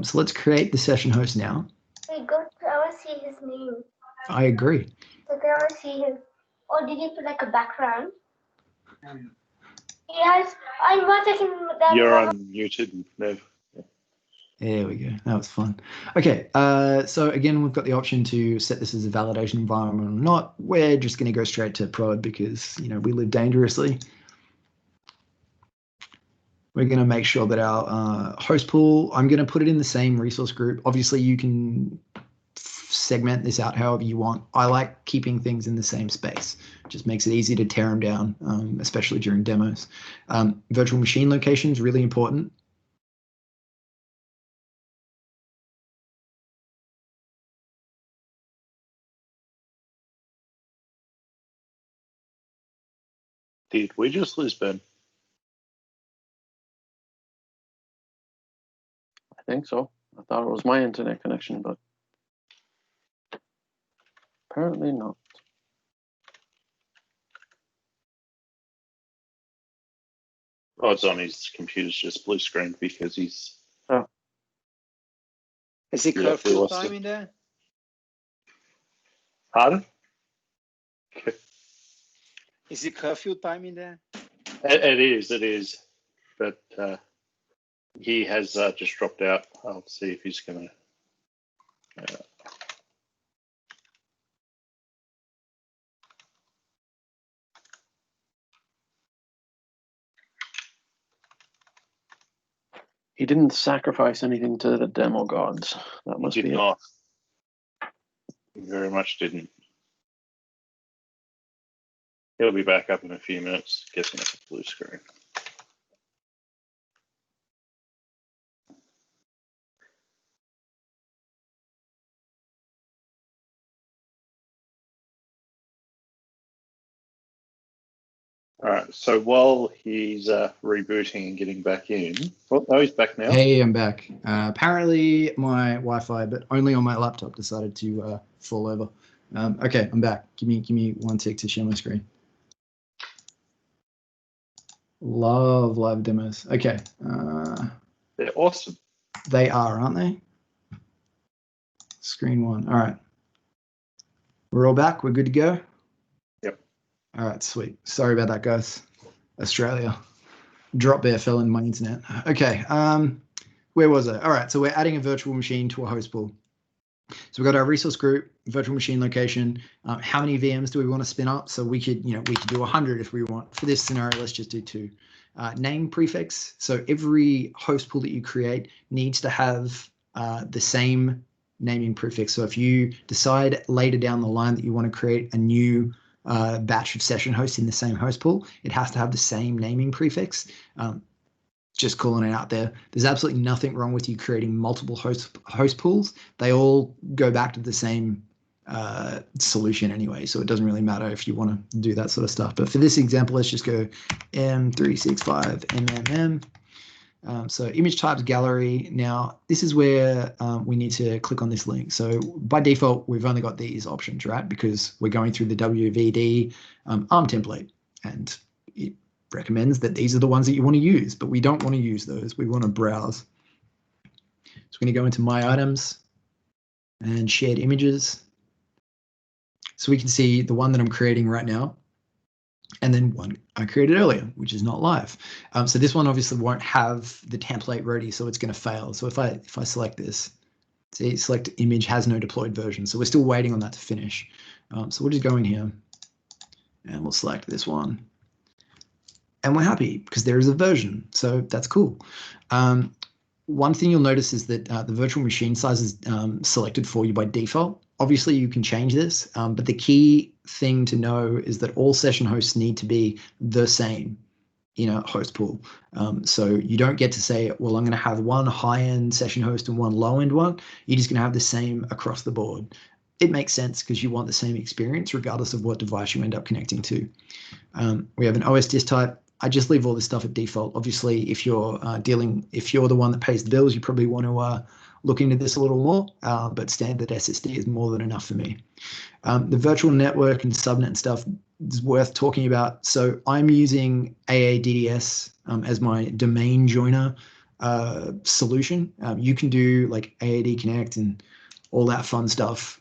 So let's create the session host now. Hey, go to, I want to see his name. I agree. So I want to see him. Or did you put like a background? Yes, I want to him. You're unmuted, Nev. There we go. That was fun. Okay, so again, we've got the option to set this as a validation environment or not. We're just going to go straight to prod because we live dangerously. We're going to make sure that our host pool, I'm going to put it in the same resource group. Obviously, you can segment this out however you want. I like keeping things in the same space. It just makes it easy to tear them down, especially during demos. Virtual machine location is really important. Did we just lose Ben? I think so. I thought it was my internet connection, but apparently not. Oh, it's on his computer's just blue screen because he's. Oh. Is it curfew time in there? Pardon? Is it curfew time in there? It is. But he has just dropped out. I'll see if he's going to. He didn't sacrifice anything to the demo gods. That must He be did it. not. He very much didn't. He'll be back up in a few minutes, guessing at the blue screen. All right, so while he's rebooting and getting back in, well, oh, he's back now. Hey, I'm back. Apparently my Wi-Fi, but only on my laptop, decided to fall over. Okay, I'm back. Give me 1 tick to share my screen. Love live demos. Okay. They're awesome. They are, aren't they? Screen 1. All right. We're all back. We're good to go. Yep. All right, sweet. Sorry about that, guys. Australia. Drop bear fell in my internet. Okay. Where was I? All right. So we're adding a virtual machine to a host pool. So we've got our resource group, virtual machine location. How many VMs do we want to spin up? So we could do 100 if we want. For this scenario, let's just do 2. Name prefix. So every host pool that you create needs to have the same naming prefix. So if you decide later down the line that you want to create a new batch of session hosts in the same host pool, it has to have the same naming prefix. Just calling it out there. There's absolutely nothing wrong with you creating multiple host pools. They all go back to the same solution anyway, so it doesn't really matter if you want to do that sort of stuff. But for this example, let's just go M365 MMM. So image types gallery. Now this is where we need to click on this link. So by default, we've only got these options, right? Because we're going through the WVD ARM template, and it recommends that these are the ones that you want to use, but we don't want to use those. We want to browse. So we're going to go into My Items and Shared Images. So we can see the one that I'm creating right now, and then one I created earlier, which is not live. So this one obviously won't have the template ready, so it's going to fail. So if I select this, see, select image has no deployed version. So we're still waiting on that to finish. So we'll just go in here and we'll select this one. And we're happy because there is a version, so that's cool. One thing you'll notice is that the virtual machine size is selected for you by default. Obviously, you can change this, but the key thing to know is that all session hosts need to be the same in a host pool. So you don't get to say, well, I'm going to have one high-end session host and one low-end one. You're just going to have the same across the board. It makes sense because you want the same experience regardless of what device you end up connecting to. We have an OS disk type. I just leave all this stuff at default. Obviously, if you're the one that pays the bills, you probably want to look into this a little more, but standard SSD is more than enough for me. The virtual network and subnet and stuff is worth talking about. So I'm using AADDS as my domain joiner solution. You can do like AAD Connect and all that fun stuff.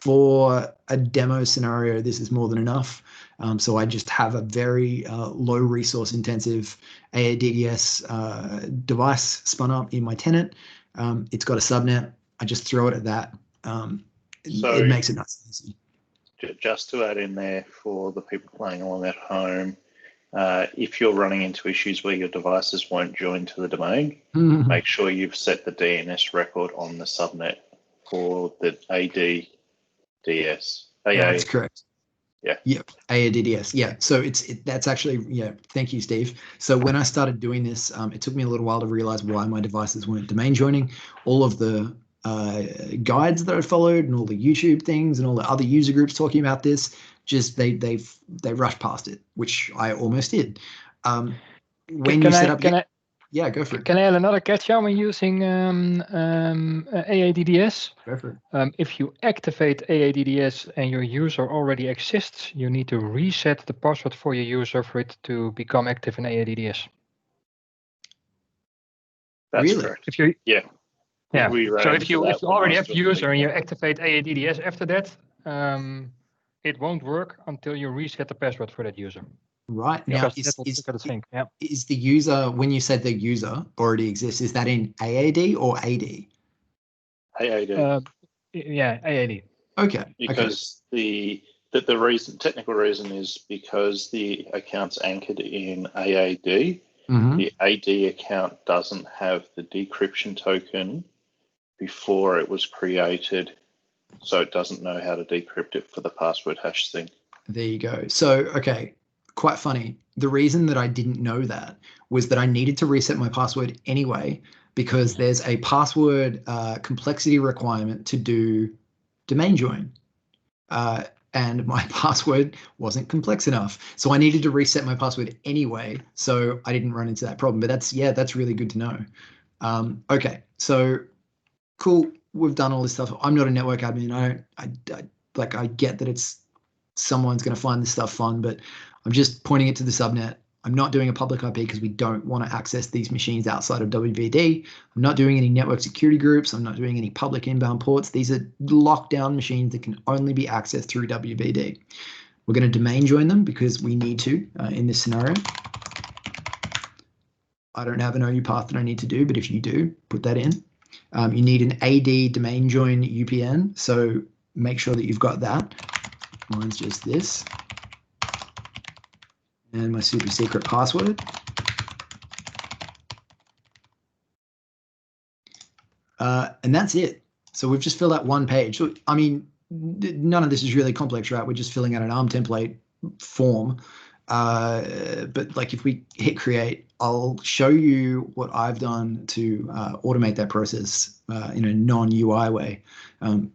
For a demo scenario, this is more than enough. So I just have a very low resource intensive AADDS device spun up in my tenant. It's got a subnet. I just throw it at that. So it makes it nice and easy. Just to add in there for the people playing along at home, if you're running into issues where your devices won't join to the domain, make sure you've set the DNS record on the subnet for the ADDS. That's correct. Yeah. Yep. AADDS. Yeah. So that's actually, yeah. Thank you, Steve. So when I started doing this, it took me a little while to realize why my devices weren't domain joining. All of the guides that I followed and all the YouTube things and all the other user groups talking about this, just they rushed past it, which I almost did. When you set up, yeah, go for it. Can I add another catch-up when using AADDS? Go for it. If you activate AADDS and your user already exists, you need to reset the password for your user for it to become active in AADDS. That's really? correct. If you, yeah. So if you already have user and you activate AADDS after that, it won't work until you reset the password for that user. Right. Now, is the user, when you said the user already exists, is that in AAD or AD? AAD. Yeah, AAD. Okay. Because the technical reason is because the account's anchored in AAD, the AD account doesn't have the decryption token before it was created, so it doesn't know how to decrypt it for the password hash thing. There you go. So, okay, quite funny. The reason that I didn't know that was that I needed to reset my password anyway, because there's a password complexity requirement to do domain join. And my password wasn't complex enough. So I needed to reset my password anyway, so I didn't run into that problem. But that's really good to know. Okay, so cool. We've done all this stuff. I'm not a network admin. I get that it's someone's going to find this stuff fun, but I'm just pointing it to the subnet. I'm not doing a public IP because we don't want to access these machines outside of WVD. I'm not doing any network security groups. I'm not doing any public inbound ports. These are lockdown machines that can only be accessed through WVD. We're going to domain join them because we need to in this scenario. I don't have an OU path that I need to do, but if you do, put that in. You need an AD domain join UPN, so make sure that you've got that. Mine's just this. And my super secret password. And that's it. So we've just filled out one page. So, I mean, none of this is really complex, right? We're just filling out an ARM template form. But like if we hit create, I'll show you what I've done to automate that process in a non-UI way. And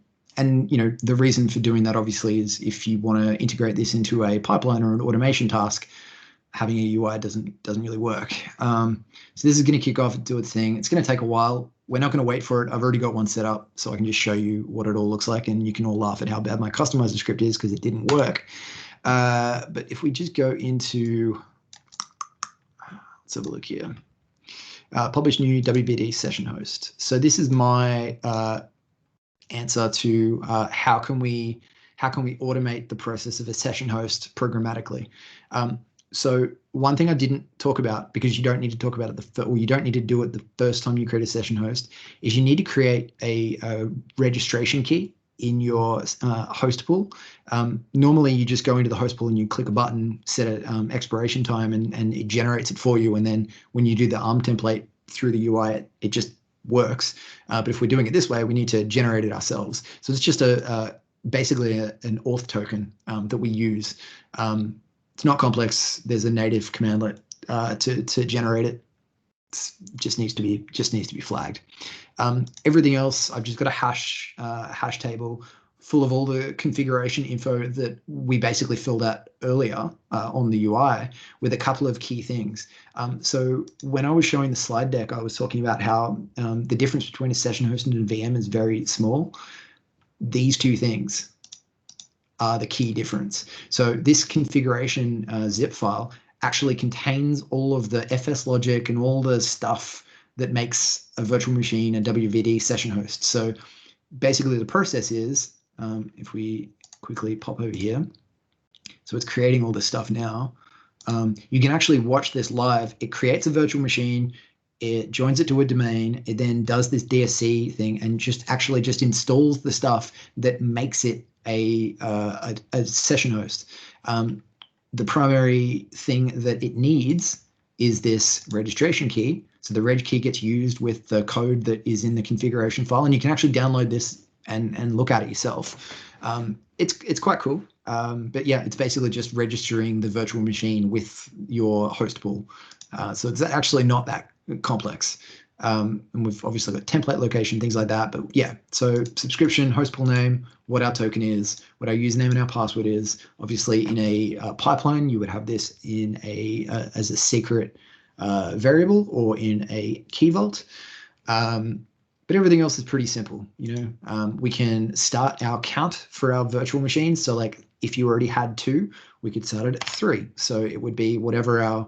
the reason for doing that obviously is if you want to integrate this into a pipeline or an automation task, having a UI doesn't really work. So this is going to kick off and do its thing. It's going to take a while. We're not going to wait for it. I've already got one set up, so I can just show you what it all looks like, and you can all laugh at how bad my customizer script is because it didn't work. But if we just go into, let's have a look here. Publish new WBD session host. So this is my answer to how can we automate the process of a session host programmatically. So one thing I didn't talk about, because you don't need to talk about it, or you don't need to do it the first time you create a session host, is you need to create a registration key in your host pool. Normally you just go into the host pool and you click a button, set an expiration time, and it generates it for you. And then when you do the ARM template through the UI, it just works. But if we're doing it this way, we need to generate it ourselves. So it's just basically an auth token that we use. It's not complex. There's a native commandlet to generate it. It just needs to be flagged. Everything else, I've just got a hash table full of all the configuration info that we basically filled out earlier on the UI with a couple of key things. So when I was showing the slide deck, I was talking about how the difference between a session host and a VM is very small. These two things are the key difference. So this configuration zip file actually contains all of the FS logic and all the stuff that makes a virtual machine a WVD session host. So basically the process is, if we quickly pop over here, so it's creating all this stuff now. You can actually watch this live. It creates a virtual machine, it joins it to a domain, it then does this DSC thing and just installs the stuff that makes it a session host. The primary thing that it needs is this registration key. So the reg key gets used with the code that is in the configuration file, and you can actually download this and look at it yourself. It's quite cool. But yeah, it's basically just registering the virtual machine with your host pool. So it's actually not that complex. And we've obviously got template location, things like that. But yeah, so subscription, host pool name, what our token is, what our username and our password is. Obviously, in a pipeline, you would have this in as a secret variable or in a key vault. But everything else is pretty simple. We can start our count for our virtual machines. So like if you already had 2, we could start it at 3. So it would be whatever our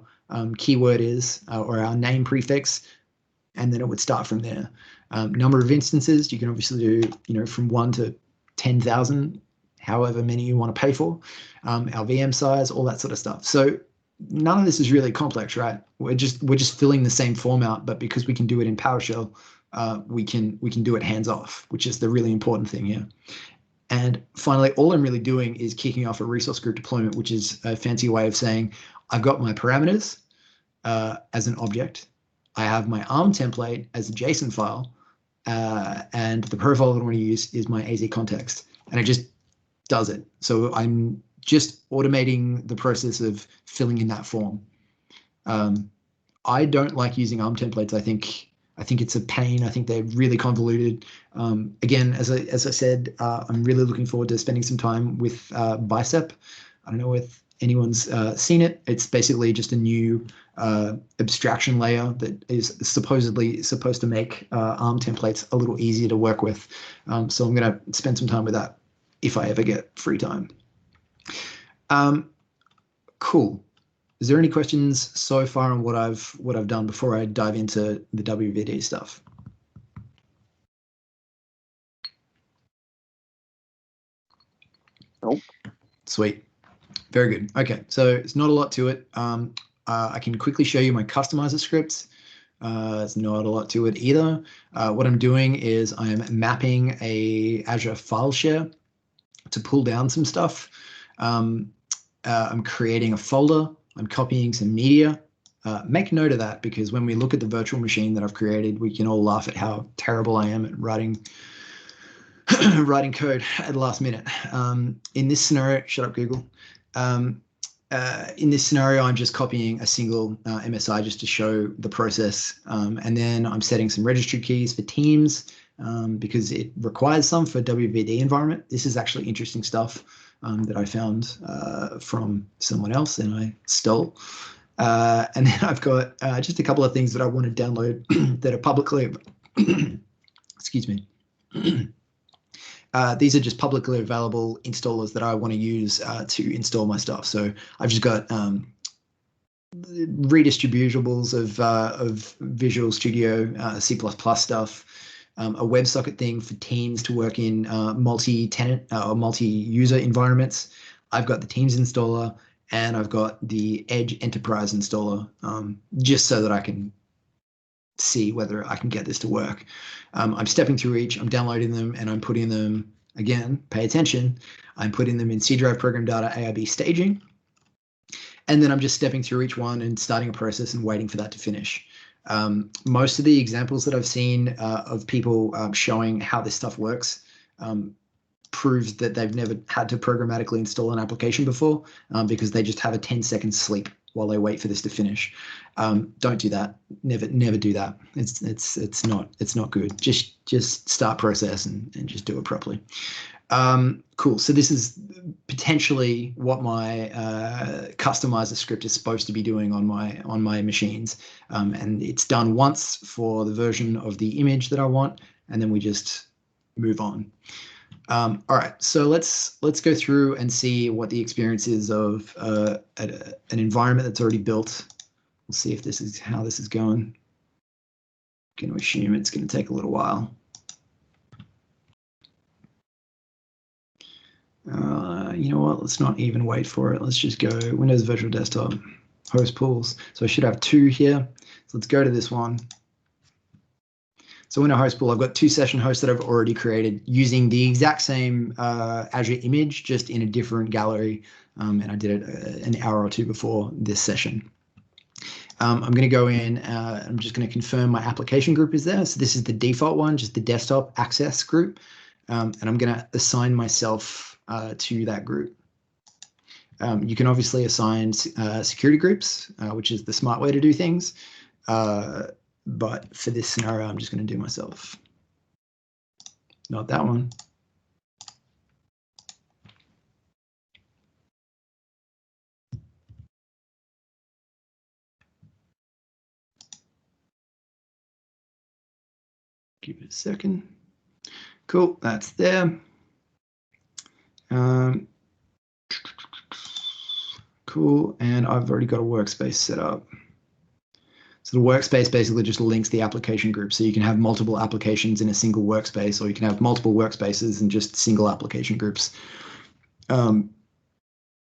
keyword is or our name prefix, and then it would start from there. Number of instances, you can obviously do, from 1 to 10,000, however many you want to pay for. Our VM size, all that sort of stuff. So none of this is really complex, right? We're just filling the same form out, but because we can do it in PowerShell, we can do it hands off, which is the really important thing here. And finally, all I'm really doing is kicking off a resource group deployment, which is a fancy way of saying I've got my parameters. as an object. I have my ARM template as a JSON file, and the profile that I want to use is my AZ context, and it just does it. So I'm just automating the process of filling in that form. I don't like using ARM templates. I think it's a pain. I think they're really convoluted. Again, as I said, I'm really looking forward to spending some time with Bicep. I don't know if anyone's seen it. It's basically just a new abstraction layer that is supposedly supposed to make ARM templates a little easier to work with. So I'm going to spend some time with that if I ever get free time. Cool. Is there any questions so far on what I've done before I dive into the WVD stuff? Nope. Sweet. Very good. Okay, so it's not a lot to it. I can quickly show you my customizer scripts. It's not a lot to it either. What I'm doing is I am mapping a Azure file share to pull down some stuff. I'm creating a folder. I'm copying some media. Make note of that, because when we look at the virtual machine that I've created, we can all laugh at how terrible I am at writing code at the last minute. In this scenario, shut up, Google. In this scenario, I'm just copying a single MSI just to show the process. And then I'm setting some registry keys for Teams because it requires some for WVD environment. This is actually interesting stuff that I found from someone else and I stole. And then I've got just a couple of things that I want to download that are publicly, excuse me. These are just publicly available installers that I want to use to install my stuff. So I've just got redistributables of Visual Studio, C++ stuff, a WebSocket thing for Teams to work in multi-tenant or multi-user environments. I've got the Teams installer, and I've got the Edge Enterprise installer, just so that I can see whether I can get this to work. I'm stepping through each, I'm downloading them, and I'm putting them, again, pay attention, I'm putting them in C drive program data AIB staging. And then I'm just stepping through each one and starting a process and waiting for that to finish. Most of the examples that I've seen of people showing how this stuff works proves that they've never had to programmatically install an application before because they just have a 10-second sleep while they wait for this to finish. Don't do that. Never do that. It's not good. Just start process and just do it properly. Cool. So this is potentially what my customizer script is supposed to be doing on my machines, and it's done once for the version of the image that I want, and then we just move on. All right, so let's go through and see what the experience is of an environment that's already built. We'll see if this is how this is going. I'm going to assume it's going to take a little while. You know what? Let's not even wait for it. Let's just go Windows Virtual Desktop, host pools. So I should have two here. So let's go to this one. So in a host pool, I've got two session hosts that I've already created using the exact same Azure image, just in a different gallery. And I did it an hour or two before this session. I'm going to go in, I'm just going to confirm my application group is there. So this is the default one, just the desktop access group. And I'm going to assign myself to that group. You can obviously assign security groups, which is the smart way to do things. But for this scenario, I'm just going to do myself. Not that one. Give it a second. Cool, that's there. Cool, and I've already got a workspace set up. So the workspace basically just links the application group. So you can have multiple applications in a single workspace, or you can have multiple workspaces and just single application groups.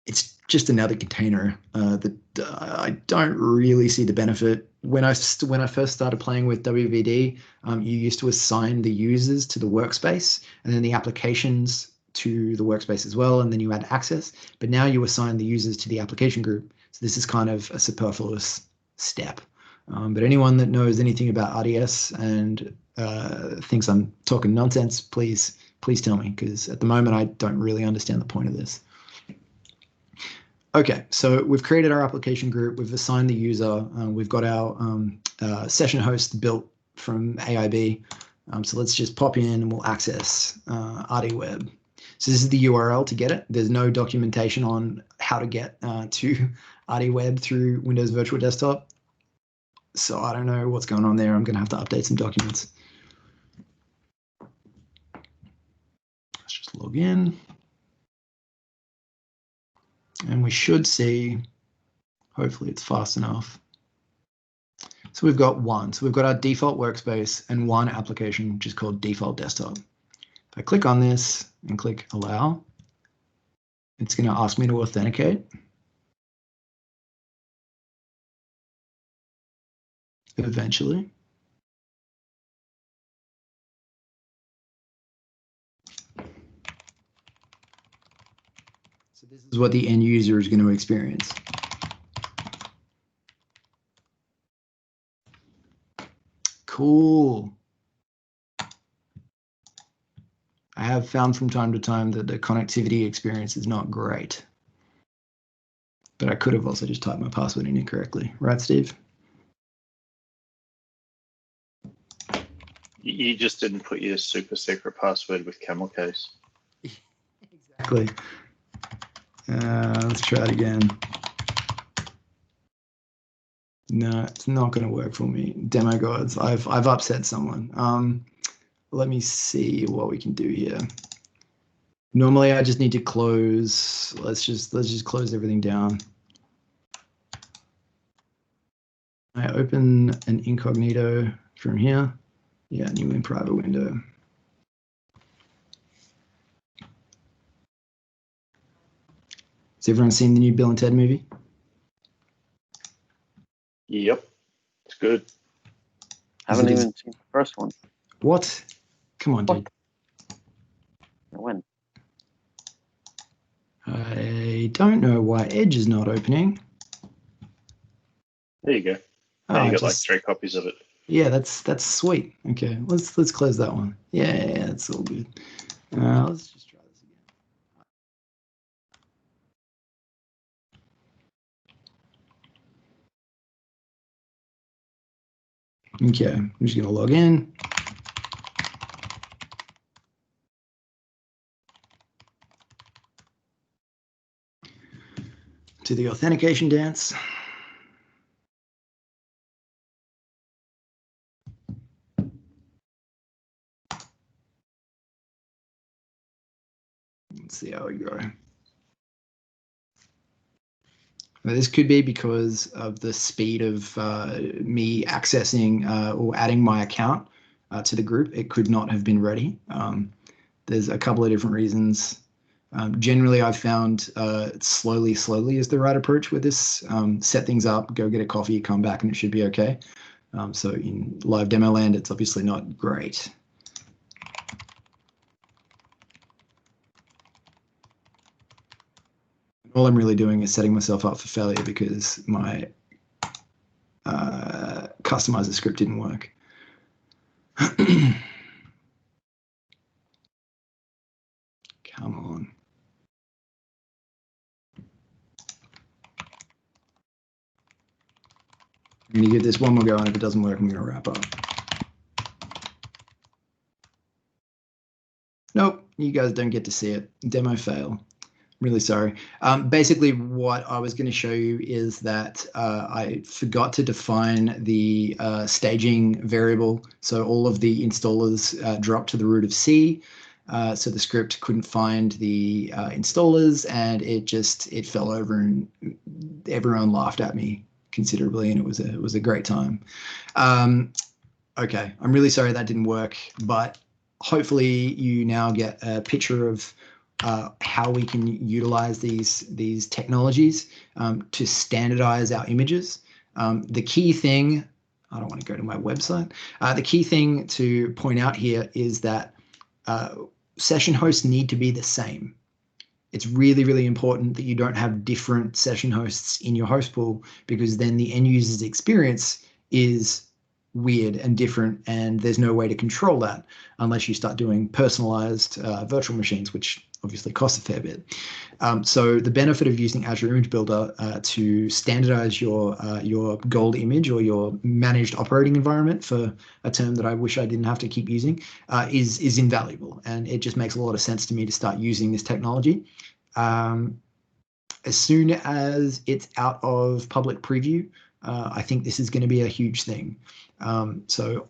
It's just another container that I don't really see the benefit. When I first started playing with WVD, you used to assign the users to the workspace and then the applications to the workspace as well, and then you had access. But now you assign the users to the application group. So this is kind of a superfluous step. But anyone that knows anything about RDS and thinks I'm talking nonsense, please tell me, because at the moment I don't really understand the point of this. Okay, so we've created our application group, we've assigned the user, we've got our session host built from AIB. So let's just pop in and we'll access RDWeb. So this is the URL to get it. There's no documentation on how to get to RDWeb through Windows Virtual Desktop. So I don't know what's going on there. I'm going to have to update some documents. Let's just log in. And we should see, hopefully it's fast enough. So we've got one. So we've got our default workspace and one application, which is called default desktop. If I click on this and click allow, it's going to ask me to authenticate. Eventually. So this is what the end user is going to experience. Cool. I have found from time to time that the connectivity experience is not great. But I could have also just typed my password in incorrectly. Right, Steve? You just didn't put your super secret password with camel case. Exactly. Let's try it again. No, it's not going to work for me. Demo gods, I've upset someone. Let me see what we can do here. Normally, I just need to close. Let's just close everything down. I open an incognito from here. Yeah, new in private window. Has everyone seen the new Bill and Ted movie? Yep, it's good. Haven't even seen the first one. What? Come on, dude. When? I don't know why Edge is not opening. There you go. Now you got like 3 copies of it. Yeah, that's sweet. Okay, let's close that one. Yeah, that's all good. Let's just try this again. Okay, I'm just gonna log in. To the authentication dance. Let's see how we go. Now, this could be because of the speed of me accessing or adding my account to the group. It could not have been ready. There's a couple of different reasons. Generally, I've found slowly is the right approach with this. Set things up, go get a coffee, come back, and it should be okay. So in live demo land, it's obviously not great. All I'm really doing is setting myself up for failure because my customizer script didn't work. Come on. I'm going to give this one more go, and if it doesn't work, I'm going to wrap up. Nope, you guys don't get to see it. Demo fail. Really sorry. Basically, what I was going to show you is that I forgot to define the staging variable. So all of the installers dropped to the root of C. So the script couldn't find the installers, and it fell over, and everyone laughed at me considerably, and it was a great time. Okay, I'm really sorry that didn't work, but hopefully you now get a picture of how we can utilize these technologies to standardize our images. The key thing, I don't want to go to my website. The key thing to point out here is that session hosts need to be the same. It's really, really important that you don't have different session hosts in your host pool, because then the end user's experience is weird and different, and there's no way to control that unless you start doing personalized virtual machines, which obviously cost a fair bit. So the benefit of using Azure Image Builder to standardize your gold image, or your managed operating environment, for a term that I wish I didn't have to keep using, is invaluable. And it just makes a lot of sense to me to start using this technology. As soon as it's out of public preview, I think this is going to be a huge thing. So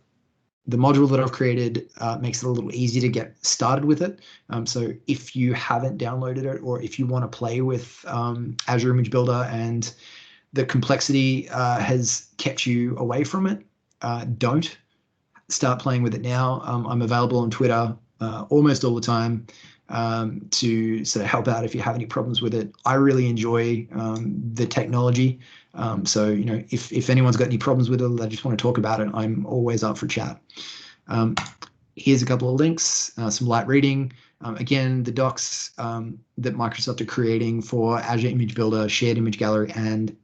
the module that I've created makes it a little easier to get started with it. So if you haven't downloaded it, or if you want to play with Azure Image Builder and the complexity has kept you away from it, don't start playing with it now. I'm available on Twitter almost all the time to sort of help out if you have any problems with it. I really enjoy the technology. So, you know, if anyone's got any problems with it, or they just want to talk about it, I'm always up for chat. Here's a couple of links, some light reading. Again, the docs that Microsoft are creating for Azure Image Builder, Shared Image Gallery, and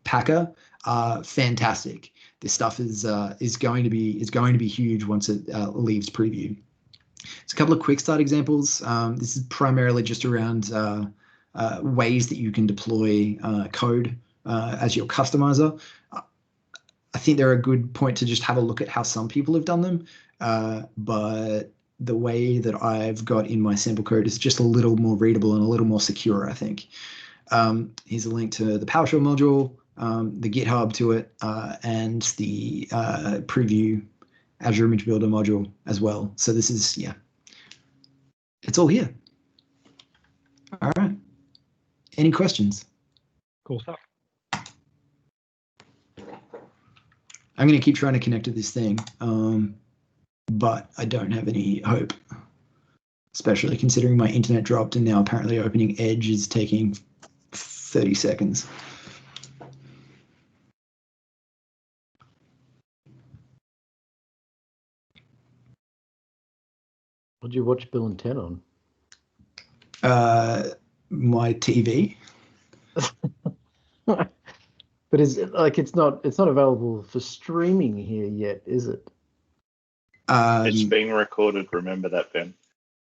Packer are fantastic. This stuff is going to be huge once it leaves preview. It's a couple of quick start examples. This is primarily just around ways that you can deploy code as your customizer. I think they're a good point to just have a look at how some people have done them, but the way that I've got in my sample code is just a little more readable and a little more secure, I think. Here's a link to the PowerShell module, the GitHub to it, and the preview Azure Image Builder module as well. So this is, yeah, it's all here. All right. Any questions? Cool stuff. I'm going to keep trying to connect to this thing, but I don't have any hope, especially considering my internet dropped and now apparently opening Edge is taking 30 seconds. What did you watch Bill and Ted on? My TV. But is it like it's not available for streaming here yet, is it? It's being recorded. Remember that, Ben.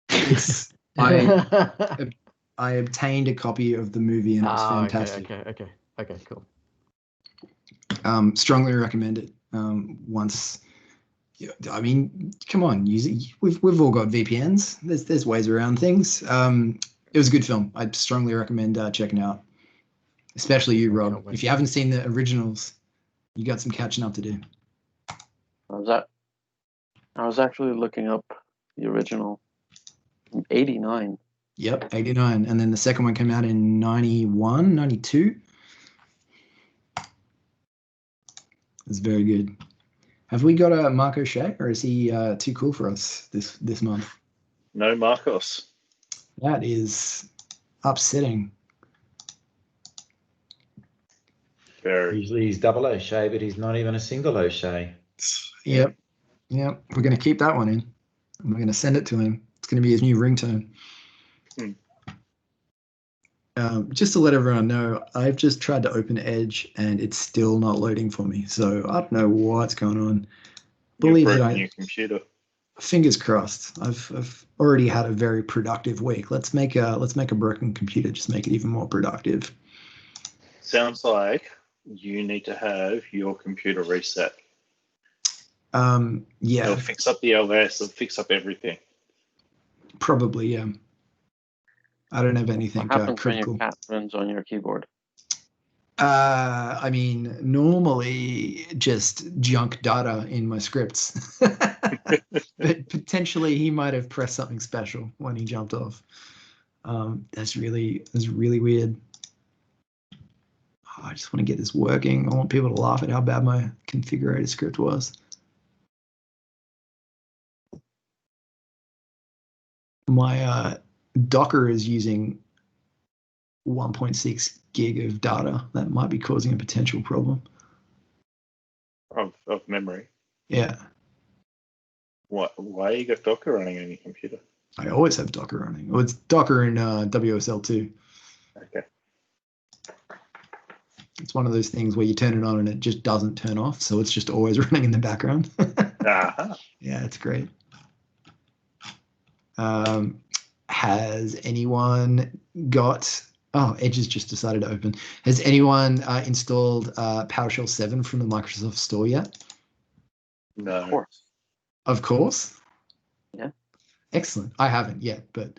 It's, I obtained a copy of the movie and it was fantastic. Okay, cool. Strongly recommend it. Once, I mean, come on, use it. We've all got VPNs. There's ways around things. It was a good film. I'd strongly recommend checking out. Especially you, Rob. If you haven't seen the originals, you got some catching up to do. I was actually looking up the original. 89. Yep, 89. And then the second one came out in 91, 92. It's very good. Have we got a Marco Shea, or is he too cool for us this month? No Marcos. That is upsetting. Usually he's double O'Shea, but he's not even a single O'Shea. Yep. We're going to keep that one in. And we're going to send it to him. It's going to be his new ringtone. Just to let everyone know, I've just tried to open Edge and it's still not loading for me. So I don't know what's going on. Believe that your computer. Fingers crossed. I've already had a very productive week. Let's make a broken computer just make it even more productive. Sounds like you need to have your computer reset. Yeah. It'll fix up the OS, it'll fix up everything. Probably, yeah. I don't have anything what happens critical. when your cat runs on your keyboard? I mean, normally just junk data in my scripts. But potentially he might have pressed something special when he jumped off. That's really weird. I just want to get this working. I want people to laugh at how bad my configurator script was. My Docker is using 1.6 gig of data. That might be causing a potential problem. Of memory? Yeah. Why you got Docker running on your computer? I always have Docker running. Well, it's Docker in WSL too. Okay. It's one of those things where you turn it on and it just doesn't turn off, so it's just always running in the background. Uh-huh. Yeah, it's great. Has anyone got? Oh, Edge has just decided to open. Has anyone installed PowerShell 7 from the Microsoft Store yet? No. Of course. Of course. Yeah. Excellent. I haven't yet, but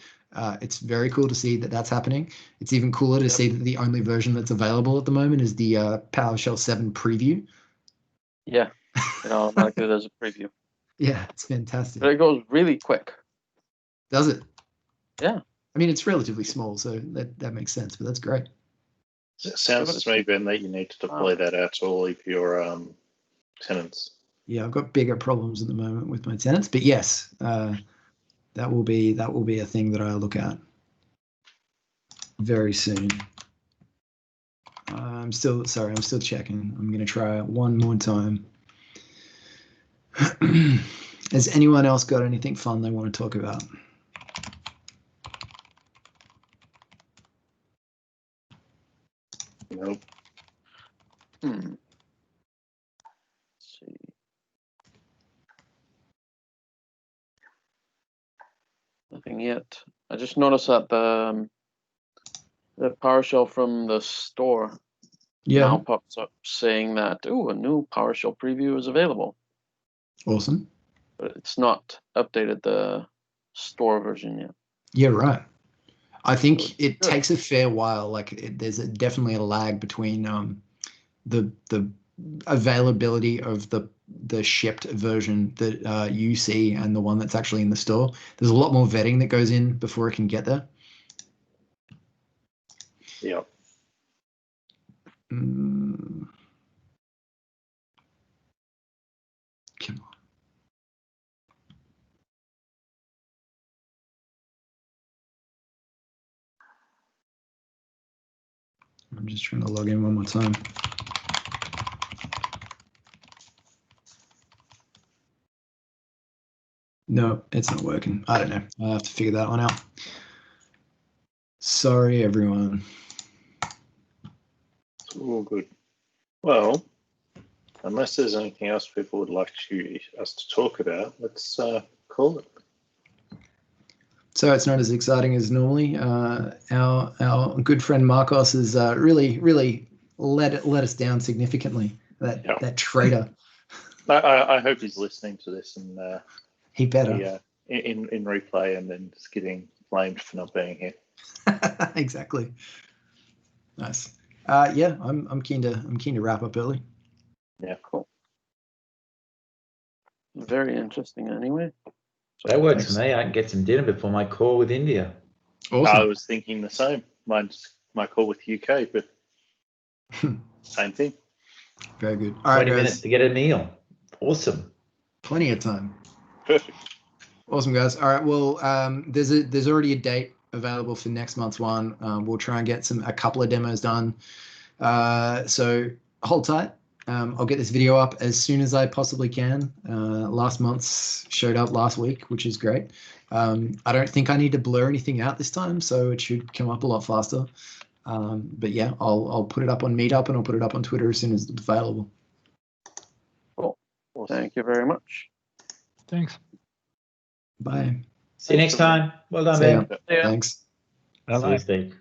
it's very cool to see that that's happening. It's even cooler to see that the only version that's available at the moment is the PowerShell 7 preview. Yeah, it automatically does a preview. Yeah, it's fantastic. But it goes really quick. Does it? Yeah. I mean, it's relatively small, so that makes sense, but that's great. It sounds to me, Ben, that you need to deploy that out to all of your tenants. Yeah, I've got bigger problems at the moment with my tenants, but yes, that will be a thing that I'll look at very soon. I'm still checking. I'm going to try it one more time. Has anyone else got anything fun they want to talk about? Nope. Let's see. Nothing yet. I just noticed that the PowerShell from the store now pops up saying that, a new PowerShell preview is available. Awesome. But it's not updated the store version yet. Yeah, right. I think it takes a fair while. Like there's definitely a lag between the availability of the shipped version that you see and the one that's actually in the store. There's a lot more vetting that goes in before it can get there. Yeah. Come on. I'm just trying to log in one more time. No, it's not working. I don't know. I'll have to figure that one out. Sorry, everyone. It's all good. Well, unless there's anything else people would like us to talk about, let's call it. So it's not as exciting as normally. Our good friend Marcos has really let us down significantly. That traitor. I hope he's listening to this and he better in replay and then just getting blamed for not being here. Exactly. Nice. Yeah, I'm keen to wrap up early. Yeah, cool. Very interesting. Anyway. That works for me. I can get some dinner before my call with India. Awesome. I was thinking the same. Mine's my call with UK, but same thing. Very good. All right, 20 minutes to get a meal. Awesome. Plenty of time. Perfect. Awesome, guys. All right. Well, there's already a date available for next month's one. We'll try and get a couple of demos done. So hold tight. I'll get this video up as soon as I possibly can. Last month's showed up last week, which is great. I don't think I need to blur anything out this time, so it should come up a lot faster. But yeah, I'll put it up on Meetup and I'll put it up on Twitter as soon as it's available. Cool. Well, thank you very much. Thanks. Bye. See you next time. Well done, Ben. Thanks. See you, Steve.